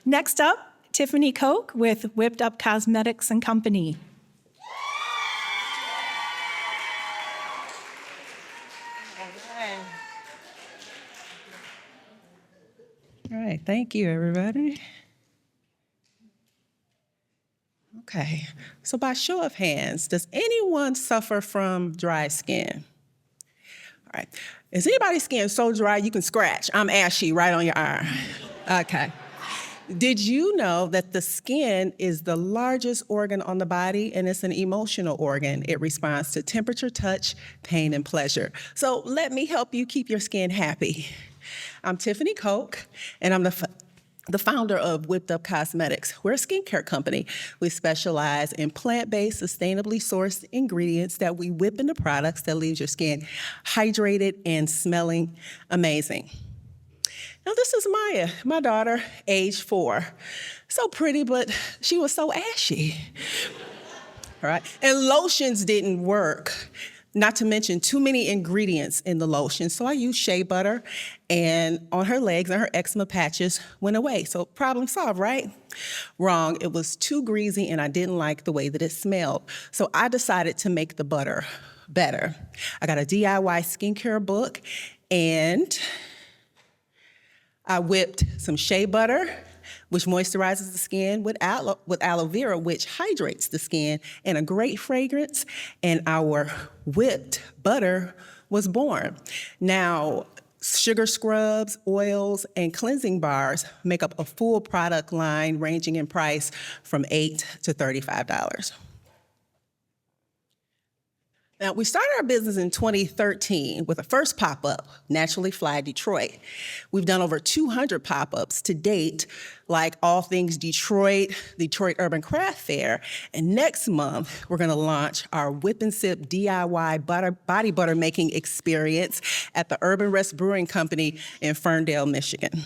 Next up, Tiffany Koch with Whipped Up Cosmetics and Company. All right, thank you, everybody. Okay, so by show of hands, does anyone suffer from dry skin? All right, is anybody's skin so dry you can scratch? I'm ashy right on your arm. Okay. Did you know that the skin is the largest organ on the body, and it's an emotional organ? It responds to temperature, touch, pain, and pleasure. So let me help you keep your skin happy. I'm Tiffany Koch, and I'm the founder of Whipped Up Cosmetics. We're a skincare company. We specialize in plant-based, sustainably sourced ingredients that we whip into products that leaves your skin hydrated and smelling amazing. Now, this is Maya, my daughter, age 4. So pretty, but she was so ashy. All right, and lotions didn't work. Not to mention too many ingredients in the lotion. So I used shea butter, and on her legs and her eczema patches went away. So problem solved, right? Wrong, it was too greasy and I didn't like the way that it smelled. So I decided to make the butter better. I got a DIY skincare book, and I whipped some shea butter, which moisturizes the skin, with aloe vera, which hydrates the skin, and a great fragrance, and our whipped butter was born. Now, Sugar scrubs, oils, and cleansing bars make up a full product line ranging in price from $8 to $35. Now, we started our business in 2013 with a first pop-up, Naturally Fly Detroit. We've done over 200 pop-ups to date, like All Things Detroit, Detroit Urban Craft Fair, and next month, we're gonna launch our Whip and Sip DIY body butter making experience at the Urban Rest Brewing Company in Ferndale, Michigan.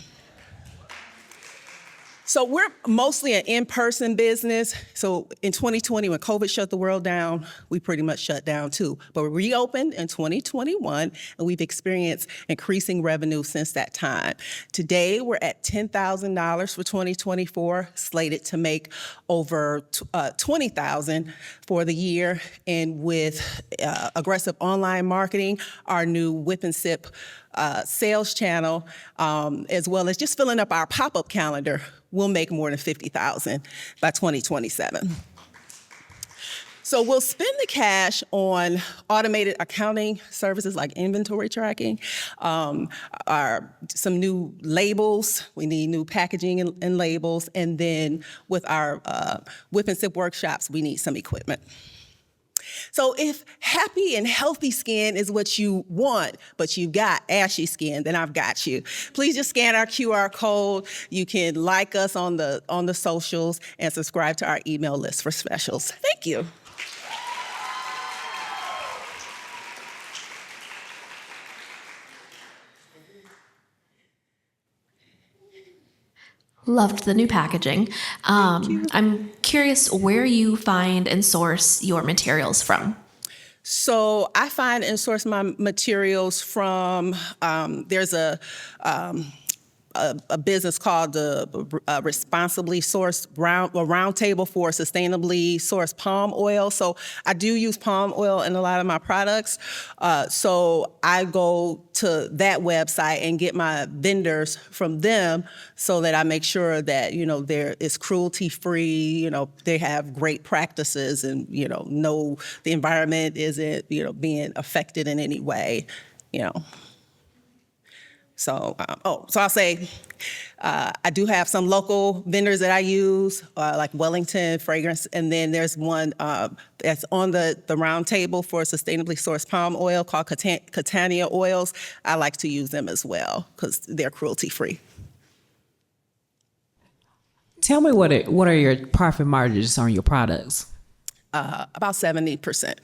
So we're mostly an in-person business. So in 2020, when COVID shut the world down, we pretty much shut down too. But we reopened in 2021, and we've experienced increasing revenue since that time. Today, we're at $10,000 for 2024, slated to make over $20,000 for the year. And with aggressive online marketing, our new Whip and Sip sales channel, as well as just filling up our pop-up calendar, we'll make more than $50,000 by 2027. So we'll spend the cash on automated accounting services like inventory tracking, some new labels. We need new packaging and labels. And then with our Whip and Sip workshops, we need some equipment. So if happy and healthy skin is what you want, but you've got ashy skin, then I've got you. Please just scan our QR code. You can like us on the socials and subscribe to our email list for specials. Thank you. Loved the new packaging. I'm curious where you find and source your materials from. So I find and source my materials from, there's a business called the Responsibly Sourced Roundtable for Sustainably Sourced Palm Oil. So I do use palm oil in a lot of my products. So I go to that website and get my vendors from them so that I make sure that, there is cruelty-free, they have great practices and, the environment isn't, being affected in any way, So, so I'll say I do have some local vendors that I use, like Wellington Fragrance, and then there's one that's on the round table for sustainably sourced palm oil called Catania Oils. I like to use them as well because they're cruelty-free. Tell me what are your profit margins on your products? About 70%. Thank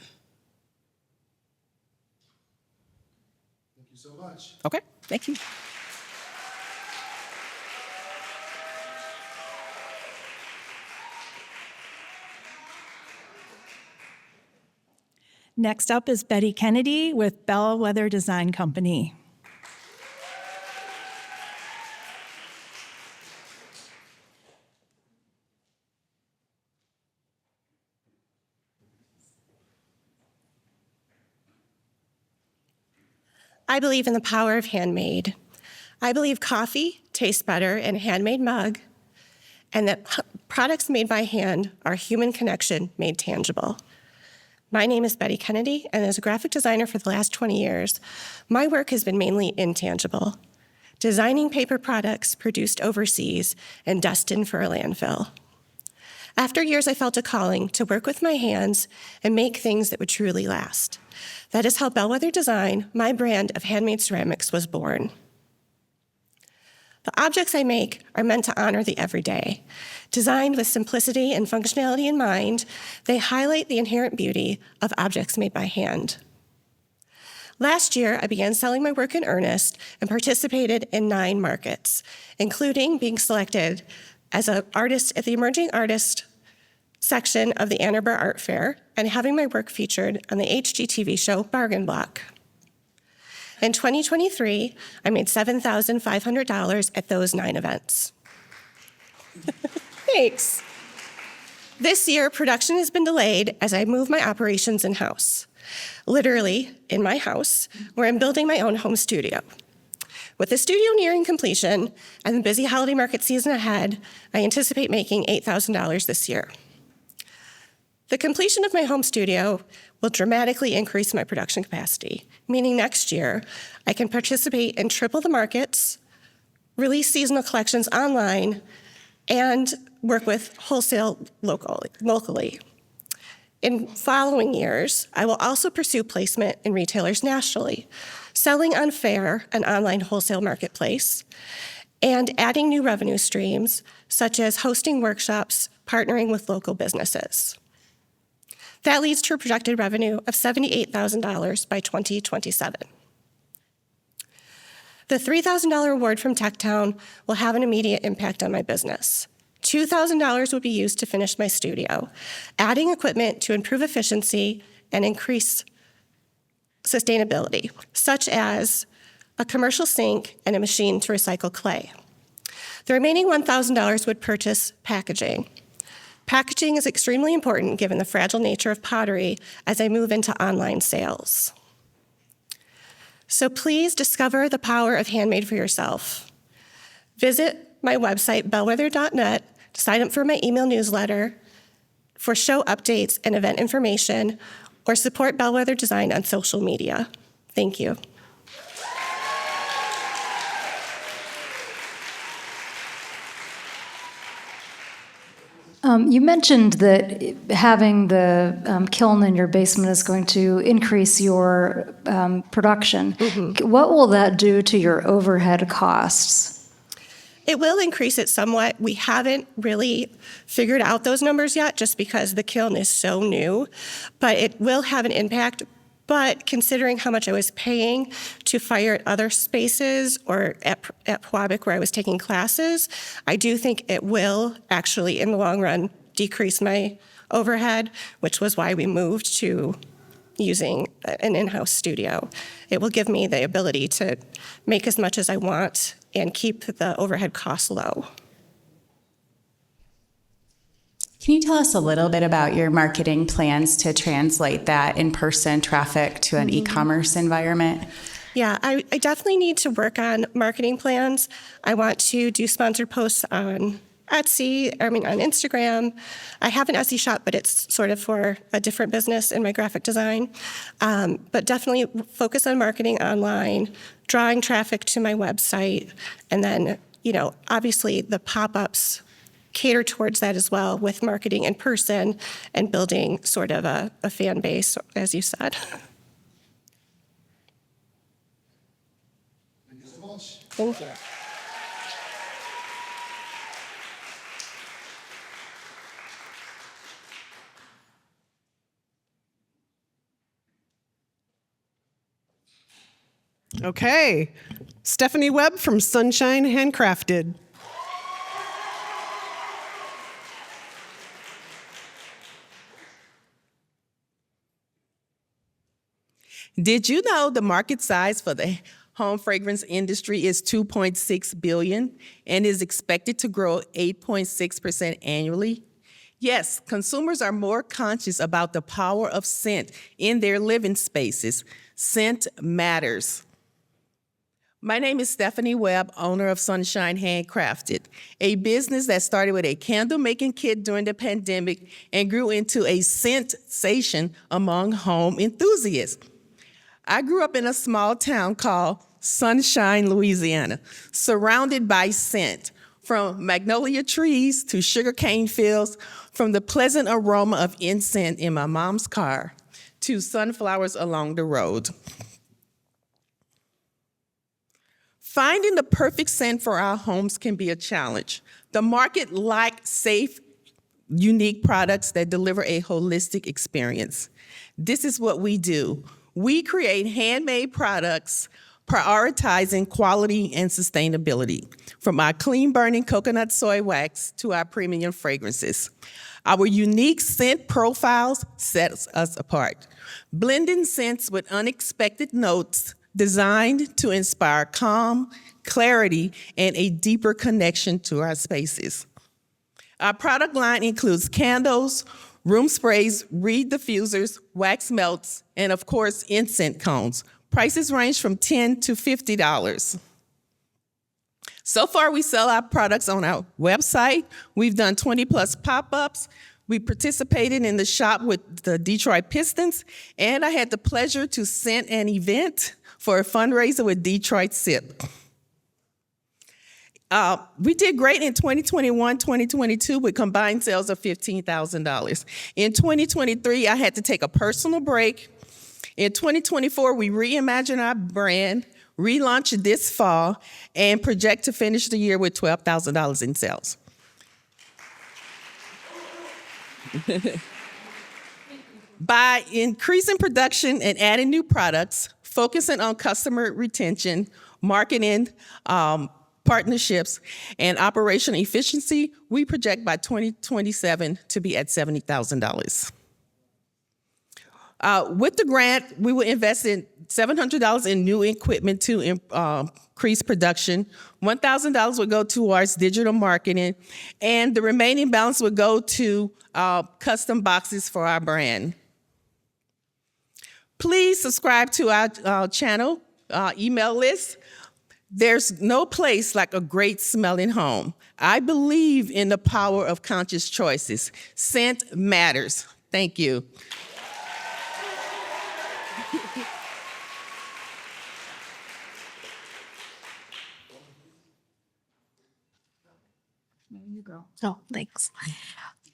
you so much. Okay, thank you. Next up is Betty Kennedy with Bellwether Design Company. I believe in the power of handmade. I believe coffee tastes better in a handmade mug, and that products made by hand are human connection made tangible. My name is Betty Kennedy, and as a graphic designer for the last 20 years, my work has been mainly intangible, designing paper products produced overseas and destined for a landfill. After years, I felt a calling to work with my hands and make things that would truly last. That is how Bellwether Design, my brand of handmade ceramics, was born. The objects I make are meant to honor the everyday. Designed with simplicity and functionality in mind, they highlight the inherent beauty of objects made by hand. Last year, I began selling my work in earnest and participated in 9 markets, including being selected as an artist at the Emerging Artist section of the Ann Arbor Art Fair and having my work featured on the HGTV show Bargain Block. In 2023, I made $7,500 at those 9 events. Thanks. This year, production has been delayed as I move my operations in-house, literally in my house, where I'm building my own home studio. With the studio nearing completion and the busy holiday market season ahead, I anticipate making $8,000 this year. The completion of my home studio will dramatically increase my production capacity, meaning next year I can participate in triple the markets, release seasonal collections online, and work with wholesale locally. In following years, I will also pursue placement in retailers nationally, selling on Fair, an online wholesale marketplace, and adding new revenue streams, such as hosting workshops, partnering with local businesses. That leads to a projected revenue of $78,000 by 2027. The $3,000 award from TechTown will have an immediate impact on my business. $2,000 would be used to finish my studio, adding equipment to improve efficiency and increase sustainability, such as a commercial sink and a machine to recycle clay. The remaining $1,000 would purchase packaging. Packaging is extremely important given the fragile nature of pottery as I move into online sales. So please discover the power of handmade for yourself. Visit my website, bellwether.net, to sign up for my email newsletter, for show updates and event information, or support Bellwether Design on social media. Thank you. You mentioned that having the kiln in your basement is going to increase your production. Mm-hmm. What will that do to your overhead costs? It will increase it somewhat. We haven't really figured out those numbers yet just because the kiln is so new, but it will have an impact. But considering how much I was paying to fire at other spaces or at Pewabic where I was taking classes, I do think it will actually, in the long run, decrease my overhead, which was why we moved to using an in-house studio. It will give me the ability to make as much as I want and keep the overhead costs low. Can you tell us a little bit about your marketing plans to translate that in-person traffic to an e-commerce environment? Yeah, I definitely need to work on marketing plans. I want to do sponsored posts on Etsy, on Instagram. I have an Etsy shop, but it's sort of for a different business in my graphic design. But definitely focus on marketing online, drawing traffic to my website, and then, obviously the pop-ups cater towards that as well with marketing in person and building sort of a fan base, as you said. Thank you. Okay, Stephanie Webb from Sunshine Handcrafted. Did you know the market size for the home fragrance industry is $2.6 billion and is expected to grow 8.6% annually? Yes, consumers are more conscious about the power of scent in their living spaces. Scent matters. My name is Stephanie Webb, owner of Sunshine Handcrafted, a business that started with a candle-making kit during the pandemic and grew into a sensation among home enthusiasts. I grew up in a small town called Sunshine, Louisiana, surrounded by scent, from magnolia trees to sugarcane fields, from the pleasant aroma of incense in my mom's car to sunflowers along the road. Finding the perfect scent for our homes can be a challenge. The market lacks safe, unique products that deliver a holistic experience. This is what we do. We create handmade products prioritizing quality and sustainability, from our clean-burning coconut soy wax to our premium fragrances. Our unique scent profiles sets us apart, blending scents with unexpected notes designed to inspire calm, clarity, and a deeper connection to our spaces. Our product line includes candles, room sprays, reed diffusers, wax melts, and of course, incense cones. Prices range from $10 to $50. So far, we sell our products on our website. We've done 20 plus pop-ups. We participated in the shop with the Detroit Pistons, and I had the pleasure to send an event for a fundraiser with Detroit SIP. We did great in 2021, 2022 with combined sales of $15,000. In 2023, I had to take a personal break. In 2024, we reimagined our brand, relaunched this fall, and project to finish the year with $12,000 in sales. By increasing production and adding new products, focusing on customer retention, marketing, partnerships, and operational efficiency, we project by 2027 to be at $70,000. With the grant, we will invest in $700 in new equipment to increase production. $1,000 would go towards digital marketing, and the remaining balance would go to custom boxes for our brand. Please subscribe to our channel, email list. There's no place like a great smelling home. I believe in the power of conscious choices. Scent matters. Thank you. Oh, thanks.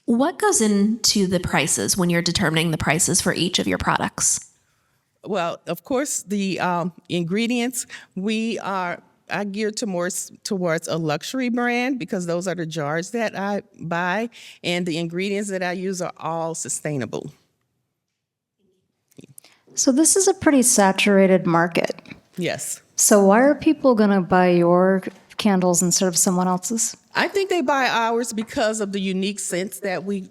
What goes into the prices when you're determining the prices for each of your products? Well, of course, the ingredients, I geared towards a luxury brand because those are the jars that I buy, and the ingredients that I use are all sustainable. So this is a pretty saturated market. Yes. So why are people going to buy your candles instead of someone else's? I think they buy ours because of the unique scents that we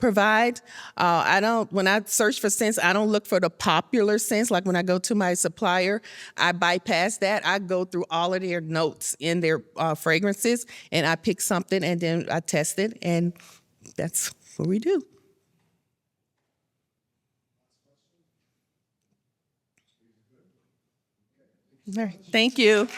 provide. When I search for scents, I don't look for the popular scents. Like when I go to my supplier, I bypass that. I go through all of their notes in their fragrances, and I pick something, and then I test it, and that's what we do. All right. Thank you.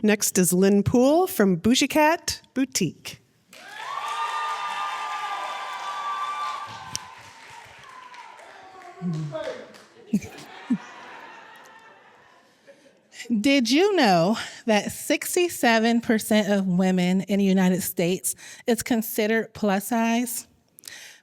Next is Lynn Poole from Bougie Cat Boutique. Did you know that 67% of women in the United States is considered plus size?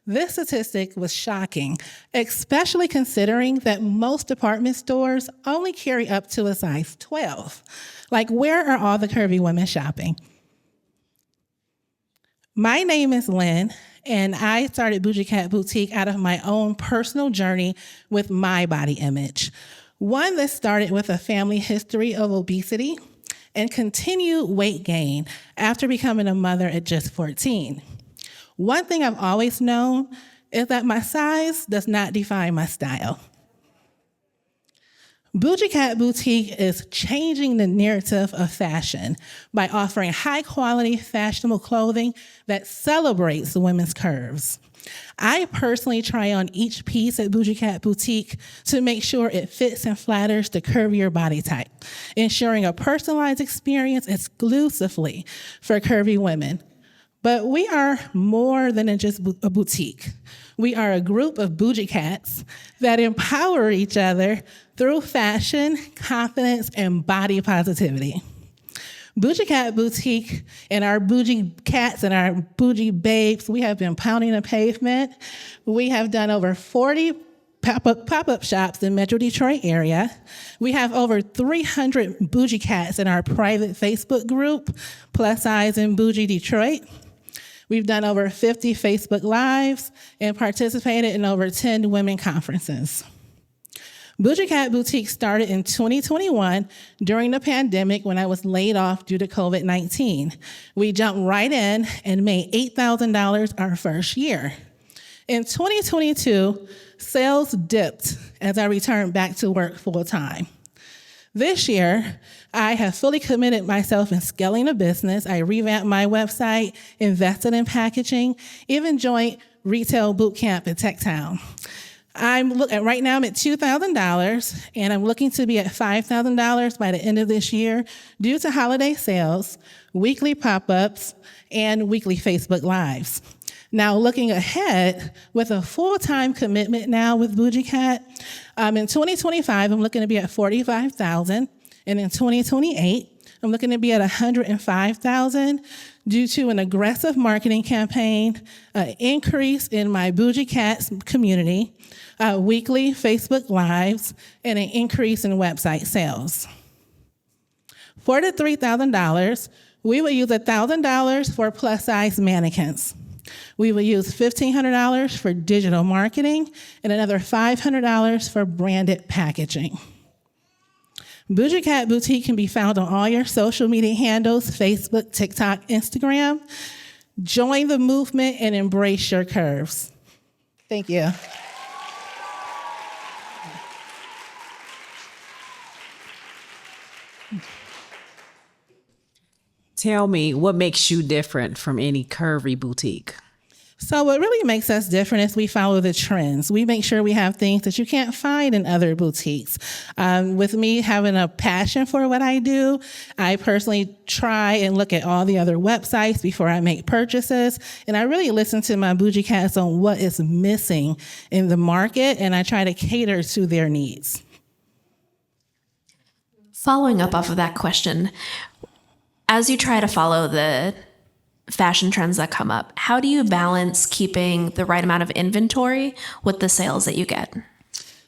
This statistic was shocking, especially considering that most department stores only carry up to a size 12. Like, where are all the curvy women shopping? My name is Lynn, and I started Bougie Cat Boutique out of my own personal journey with my body image. One that started with a family history of obesity and continued weight gain after becoming a mother at just 14. One thing I've always known is that my size does not define my style. Bougie Cat Boutique is changing the narrative of fashion by offering high-quality, fashionable clothing that celebrates women's curves. I personally try on each piece at Bougie Cat Boutique to make sure it fits and flatters the curvier body type, ensuring a personalized experience exclusively for curvy women. But we are more than just a boutique. We are a group of bougie cats that empower each other through fashion, confidence, and body positivity. Bougie Cat Boutique and our bougie cats and our bougie babes, we have been pounding the pavement. We have done over 40 pop-up shops in Metro Detroit area. We have over 300 bougie cats in our private Facebook group, Plus Size and Bougie Detroit. We've done over 50 Facebook Lives and participated in over 10 women conferences. Bougie Cat Boutique started in 2021 during the pandemic when I was laid off due to COVID-19. We jumped right in and made $8,000 our first year. In 2022, sales dipped as I returned back to work full time. This year, I have fully committed myself in scaling a business. I revamped my website, invested in packaging, even joined retail boot camp at TechTown. Right now I'm at $2,000, and I'm looking to be at $5,000 by the end of this year due to holiday sales, weekly pop-ups, and weekly Facebook Lives. Now, looking ahead, with a full-time commitment now with Bougie Cat, in 2025, I'm looking to be at $45,000, and in 2028, I'm looking to be at $105,000 due to an aggressive marketing campaign, an increase in my Bougie Cats community, weekly Facebook Lives, and an increase in website sales. For the $3,000, we will use $1,000 for plus-size mannequins. We will use $1,500 for digital marketing and another $500 for branded packaging. Bougie Cat Boutique can be found on all your social media handles, Facebook, TikTok, Instagram. Join the movement and embrace your curves. Thank you. Tell me, what makes you different from any curvy boutique? So what really makes us different is we follow the trends. We make sure we have things that you can't find in other boutiques. With me having a passion for what I do, I personally try and look at all the other websites before I make purchases. And I really listen to my Bougie Cats on what is missing in the market, and I try to cater to their needs. Following up off of that question, as you try to follow the fashion trends that come up, how do you balance keeping the right amount of inventory with the sales that you get?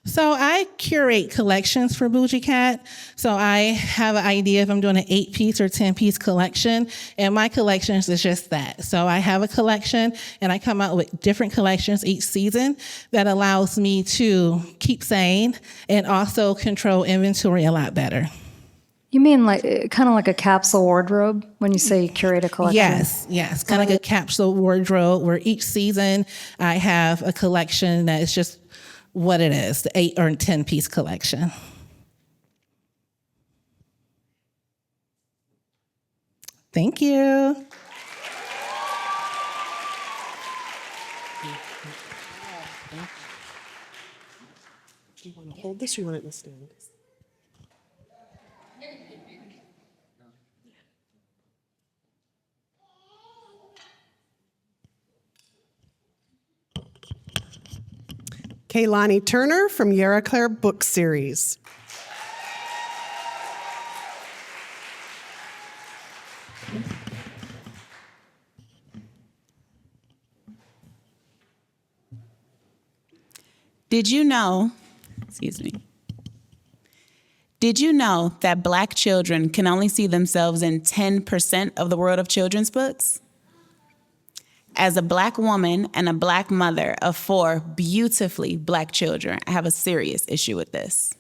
So I curate collections for Bougie Cat. So I have an idea if I'm doing an 8-piece or 10-piece collection, and my collections is just that. So I have a collection, and I come out with different collections each season that allows me to keep sane and also control inventory a lot better. You mean like kind of like a capsule wardrobe when you say you curate a collection? Yes, kind of like a capsule wardrobe where each season I have a collection that is just what it is, the 8 or 10-piece collection. Thank you. Do you want to hold this or you want it in the stand? Kaylani Turner from Yara Claire Book Series. Did you know that Black children can only see themselves in 10% of the world of children's books? As a Black woman and a Black mother of 4 beautifully Black children, I have a serious issue with this.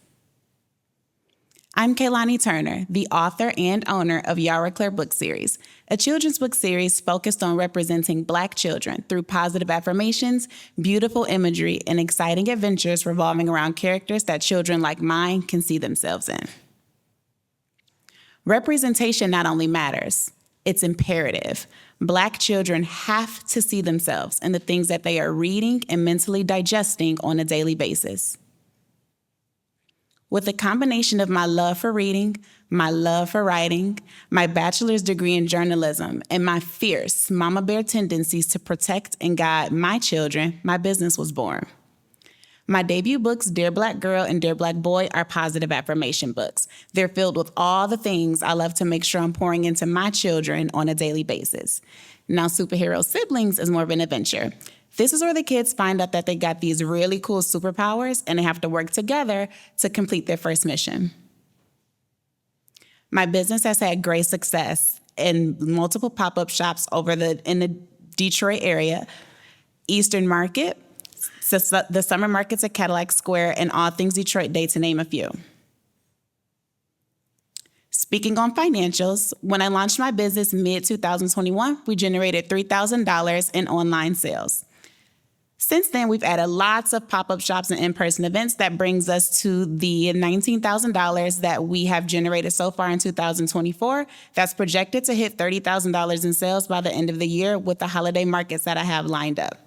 I'm Kaylani Turner, the author and owner of Yara Claire Book Series, a children's book series focused on representing Black children through positive affirmations, beautiful imagery, and exciting adventures revolving around characters that children like mine can see themselves in. Representation not only matters, it's imperative. Black children have to see themselves in the things that they are reading and mentally digesting on a daily basis. With a combination of my love for reading, my love for writing, my bachelor's degree in journalism, and my fierce mama bear tendencies to protect and guide my children, my business was born. My debut books, Dear Black Girl and Dear Black Boy, are positive affirmation books. They're filled with all the things I love to make sure I'm pouring into my children on a daily basis. Now, Superhero Siblings is more of an adventure. This is where the kids find out that they got these really cool superpowers and they have to work together to complete their first mission. My business has had great success in multiple pop-up shops in the Detroit area, Eastern Market, the summer markets at Cadillac Square, and All Things Detroit Day, to name a few. Speaking on financials, when I launched my business mid-2021, we generated $3,000 in online sales. Since then, we've added lots of pop-up shops and in-person events that brings us to the $19,000 that we have generated so far in 2024. That's projected to hit $30,000 in sales by the end of the year with the holiday markets that I have lined up.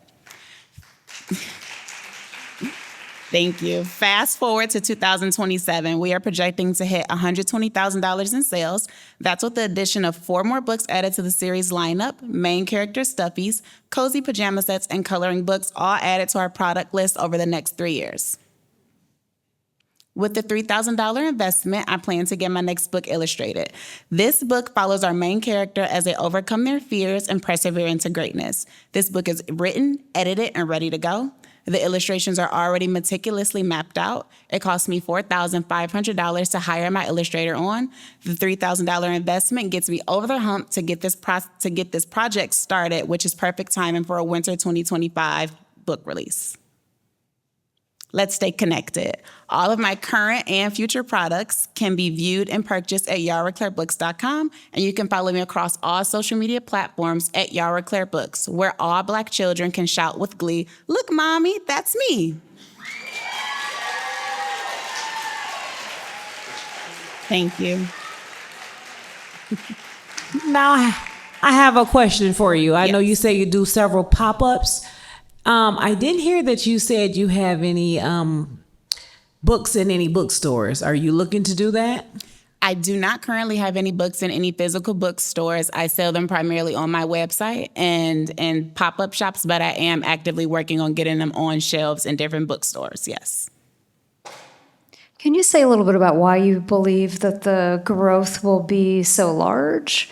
Thank you. Fast forward to 2027, we are projecting to hit $120,000 in sales. That's with the addition of 4 more books added to the series lineup, main character stuffies, cozy pajama sets, and coloring books, all added to our product list over the next 3 years. With the $3,000 investment, I plan to get my next book illustrated. This book follows our main character as they overcome their fears and persevere into greatness. This book is written, edited, and ready to go. The illustrations are already meticulously mapped out. It cost me $4,500 to hire my illustrator on. The $3,000 investment gets me over the hump to get this project started, which is perfect timing for a winter 2025 book release. Let's stay connected. All of my current and future products can be viewed and purchased at YaraClareBooks.com, and you can follow me across all social media platforms at Yara Claire Books, where all Black children can shout with glee, "Look, Mommy, that's me." Thank you. Now, I have a question for you. I know you say you do several pop-ups. I didn't hear that you said you have any books in any bookstores. Are you looking to do that? I do not currently have any books in any physical bookstores. I sell them primarily on my website and in pop-up shops, but I am actively working on getting them on shelves in different bookstores, yes. Can you say a little bit about why you believe that the growth will be so large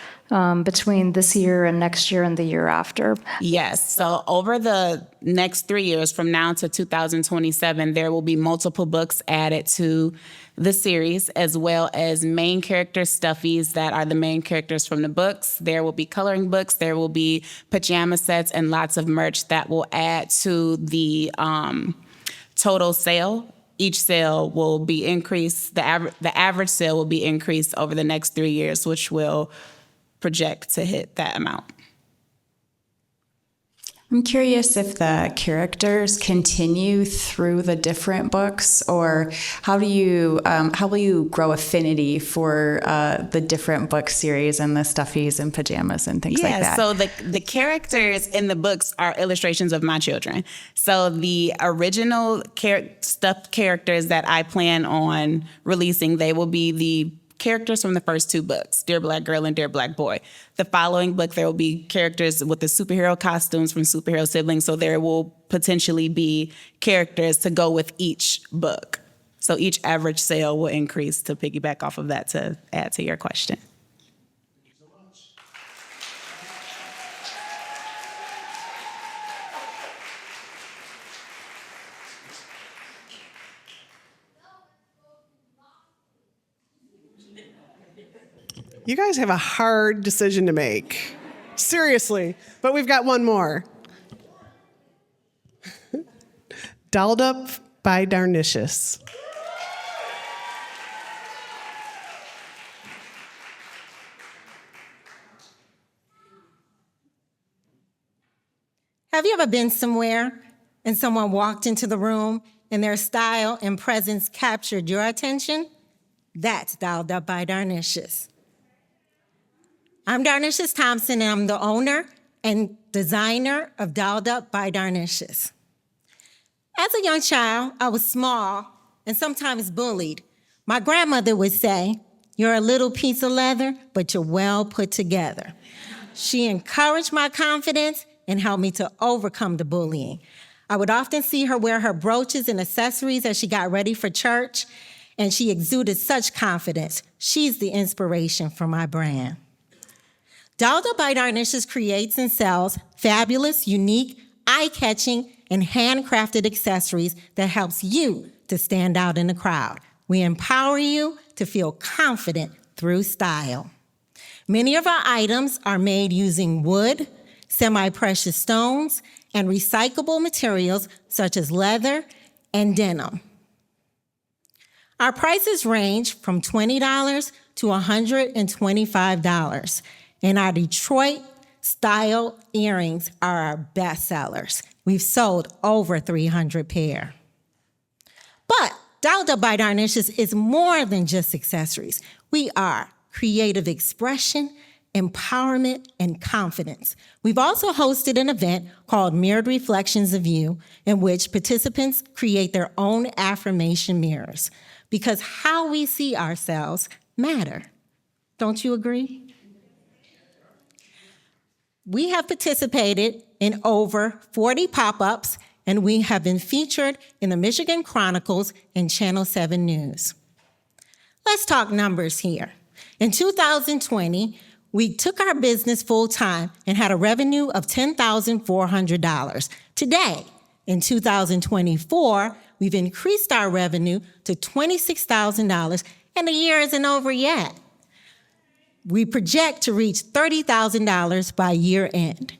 between this year and next year and the year after? Yes. So over the next 3 years, from now to 2027, there will be multiple books added to the series, as well as main character stuffies that are the main characters from the books. There will be coloring books. There will be pajama sets and lots of merch that will add to the total sale. Each sale will be increased. The average sale will be increased over the next 3 years, which will project to hit that amount. I'm curious if the characters continue through the different books, or how will you grow affinity for the different book series and the stuffies and pajamas and things like that? So the characters in the books are illustrations of my children. So the original stuffed characters that I plan on releasing, they will be the characters from the first 2 books, Dear Black Girl and Dear Black Boy. The following book, there will be characters with the superhero costumes from superhero siblings, so there will potentially be characters to go with each book. So each average sale will increase to piggyback off of that to add to your question. You guys have a hard decision to make. Seriously. But we've got one more. Dolled Up by Darnicious. Have you ever been somewhere and someone walked into the room and their style and presence captured your attention? That's Dolled Up by Darnicious. I'm Darnicious Thompson, and I'm the owner and designer of Dolled Up by Darnicious. As a young child, I was small and sometimes bullied. My grandmother would say, "You're a little piece of leather, but you're well put together." She encouraged my confidence and helped me to overcome the bullying. I would often see her wear her brooches and accessories as she got ready for church, and she exuded such confidence. She's the inspiration for my brand. Dolled Up by Darnicious creates and sells fabulous, unique, eye-catching, and handcrafted accessories that helps you to stand out in the crowd. We empower you to feel confident through style. Many of our items are made using wood, semi-precious stones, and recyclable materials such as leather and denim. Our prices range from $20 to $125. And our Detroit style earrings are our best sellers. We've sold over 300 pair. But Dolled Up by Darnicious is more than just accessories. We are creative expression, empowerment, and confidence. We've also hosted an event called Mirrored Reflections of You, in which participants create their own affirmation mirrors, because how we see ourselves matter. Don't you agree? We have participated in over 40 pop-ups, and we have been featured in the Michigan Chronicles and Channel 7 News. Let's talk numbers here. In 2020, we took our business full-time and had a revenue of $10,400. Today, in 2024, we've increased our revenue to $26,000, and the year isn't over yet. We project to reach $30,000 by year end.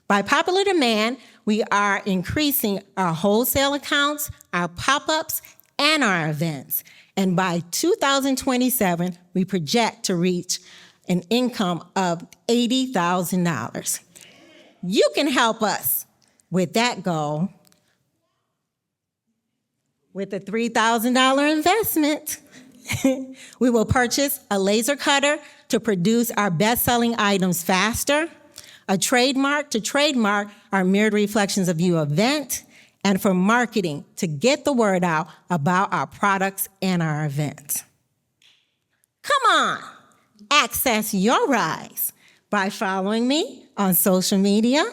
By popular demand, we are increasing our wholesale accounts, our pop-ups, and our events. And by 2027, we project to reach an income of $80,000. You can help us with that goal with a $3,000 investment. We will purchase a laser cutter to produce our best-selling items faster, a trademark to trademark our Mirrored Reflections of You event, and for marketing to get the word out about our products and our events. Come on, access your rise by following me on social media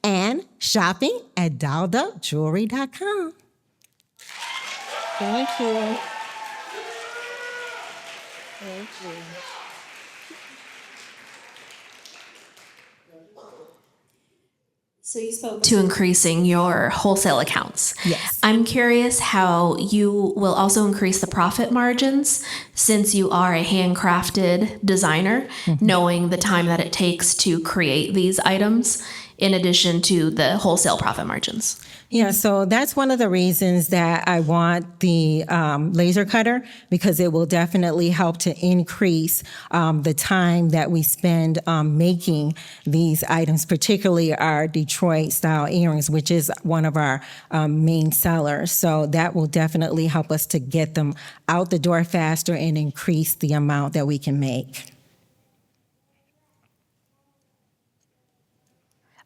and shopping at dolldupjewelry.com. Thank you. Thank you. So you spoke to increasing your wholesale accounts. Yes. I'm curious how you will also increase the profit margins since you are a handcrafted designer, knowing the time that it takes to create these items in addition to the wholesale profit margins. Yeah, so that's one of the reasons that I want the laser cutter, because it will definitely help to increase the time that we spend making these items, particularly our Detroit style earrings, which is one of our main sellers. So that will definitely help us to get them out the door faster and increase the amount that we can make.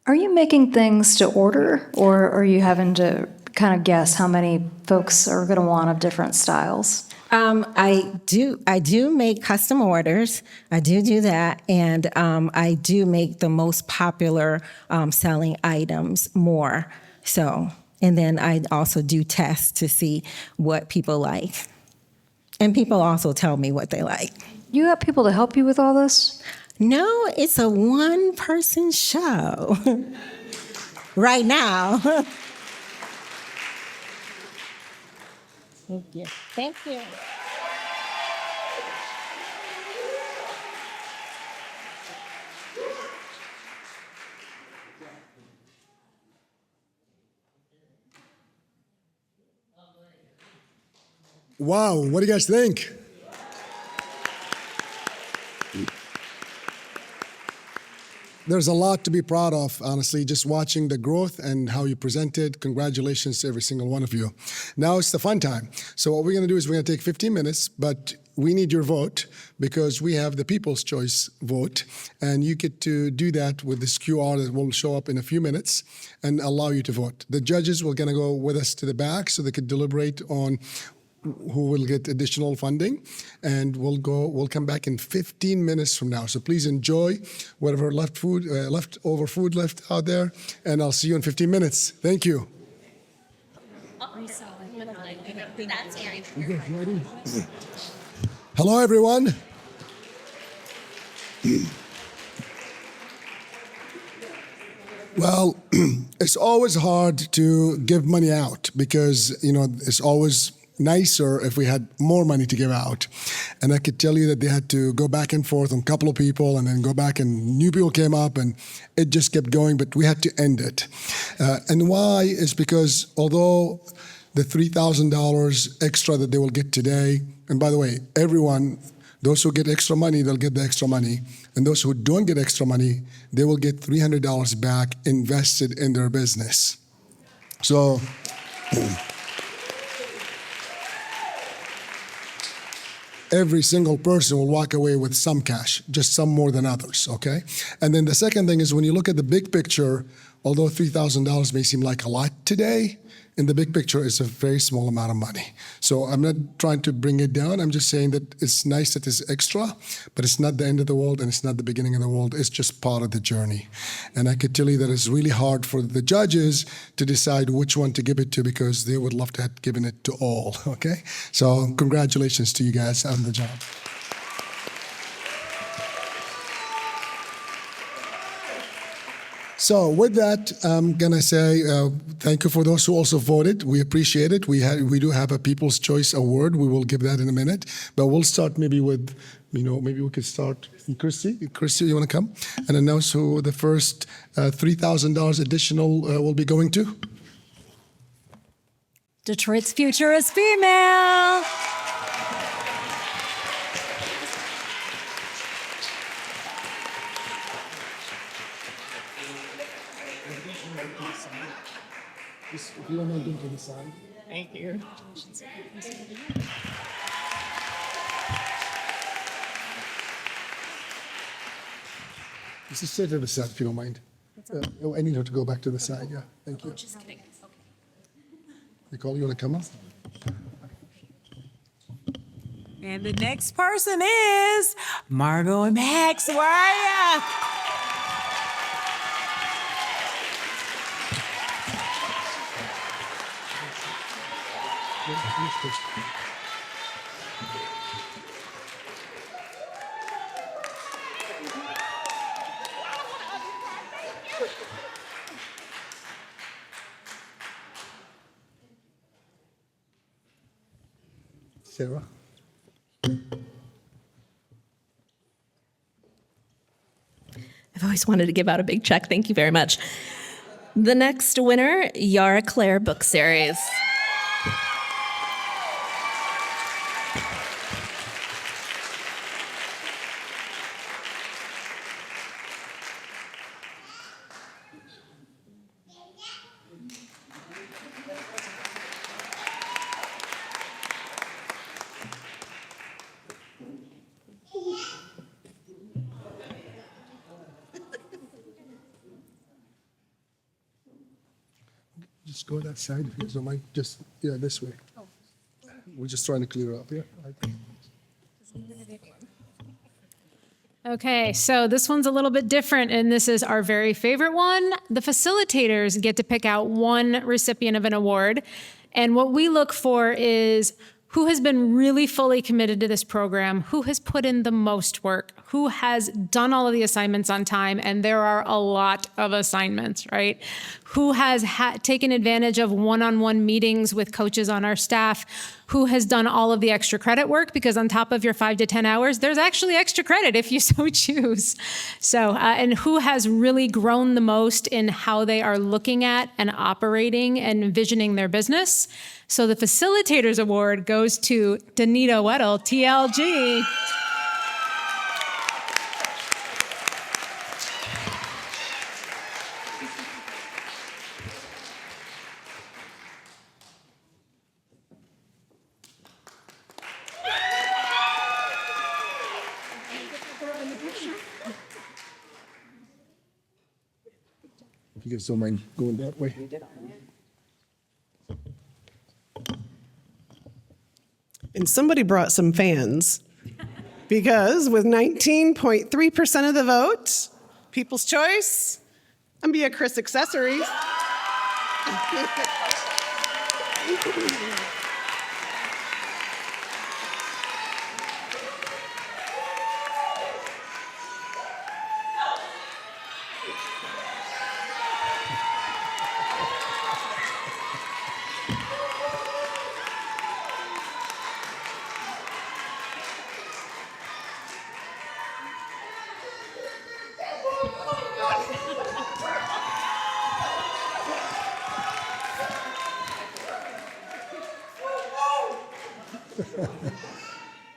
Are you making things to order, or are you having to kind of guess how many folks are going to want of different styles? I do make custom orders. I do that, and I do make the most popular selling items more. So, and then I also do tests to see what people like, and people also tell me what they like. You got people to help you with all this? No, it's a one-person show right now. Thank you. Thank you. Wow, what do you guys think? There's a lot to be proud of, honestly, just watching the growth and how you presented. Congratulations to every single one of you. Now it's the fun time. So what we're going to do is we're going to take 15 minutes, but we need your vote because we have the People's Choice vote, and you get to do that with this QR that will show up in a few minutes and allow you to vote. The judges were going to go with us to the back so they could deliberate on who will get additional funding, and we'll come back in 15 minutes from now. So please enjoy whatever leftover food left out there, and I'll see you in 15 minutes. Thank you. Hello, everyone. Well, it's always hard to give money out because, it's always nicer if we had more money to give out. And I could tell you that they had to go back and forth on a couple of people and then go back and new people came up and it just kept going, but we had to end it. And why is because although the $3,000 extra that they will get today, and by the way, everyone, those who get extra money, they'll get the extra money. And those who don't get extra money, they will get $300 back invested in their business. So, every single person will walk away with some cash, just some more than others, okay? And then the second thing is when you look at the big picture, although $3,000 may seem like a lot today, in the big picture, it's a very small amount of money. So I'm not trying to bring it down. I'm just saying that it's nice that it's extra, but it's not the end of the world and it's not the beginning of the world. It's just part of the journey. And I could tell you that it's really hard for the judges to decide which one to give it to because they would love to have given it to all, okay? So congratulations to you guys on the job. So with that, I'm gonna say thank you for those who also voted. We appreciate it. We do have a People's Choice Award. We will give that in a minute, but we'll start maybe with, maybe we could start with Christy. Christy, you wanna come and announce who the first $3,000 additional will be going to? Detroit's future is female. If you don't mind, to the side. Thank you. Just stay to the side if you don't mind. I need her to go back to the side, yeah. Thank you. Just kidding. Okay. Nicole, you want to come up? And the next person is Margot and Max. Where are ya? Sarah. I've always wanted to give out a big check. Thank you very much. The next winner, Yara Claire Book Series. Just go that side if you don't mind. Just, yeah, this way. We're just trying to clear up here. Okay, so this one's a little bit different, and this is our very favorite one. The facilitators get to pick out one recipient of an award, and what we look for is who has been really fully committed to this program, who has put in the most work, who has done all of the assignments on time, and there are a lot of assignments, right? Who has taken advantage of one-on-one meetings with coaches on our staff, who has done all of the extra credit work, because on top of your 5 to 10 hours, there's actually extra credit if you so choose. So, and who has really grown the most in how they are looking at and operating and envisioning their business. So the Facilitators Award goes to Danita Weddle, TLG. If you guys don't mind going that way. And somebody brought some fans because with 19.3% of the vote, People's Choice, I'm be a Chris Accessories.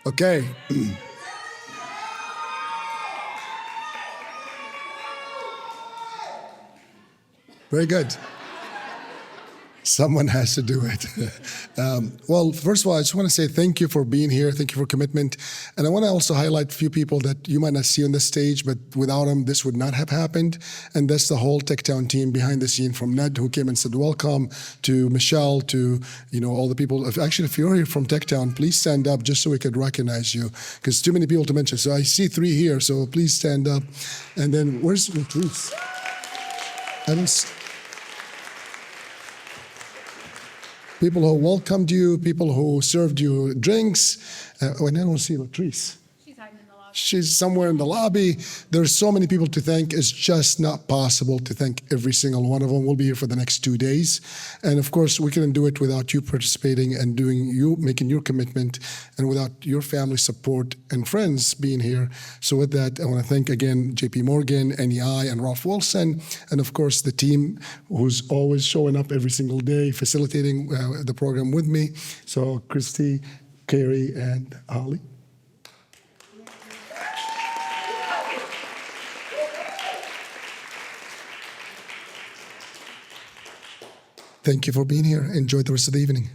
Okay. Very good. Someone has to do it. Well, first of all, I just want to say thank you for being here. Thank you for commitment. And I want to also highlight a few people that you might not see on the stage, but without them, this would not have happened. And that's the whole TechTown team behind the scene, from Ned, who came and said welcome, to Michelle, to all the people. Actually, if you're here from TechTown, please stand up just so we could recognize you, because too many people to mention. So I see 3 here, so please stand up. And then where's Latrice? People who welcomed you, people who served you drinks. And I don't see Latrice. She's somewhere in the lobby. There's so many people to thank. It's just not possible to thank every single one of them. We'll be here for the next 2 days. And of course, we couldn't do it without you participating and making your commitment, and without your family support and friends being here. So with that, I want to thank again JP Morgan, NEI, and Ralph Wilson, and of course the team who's always showing up every single day, facilitating the program with me. So Christy, Carrie, and Holly. Thank you for being here. Enjoy the rest of the evening.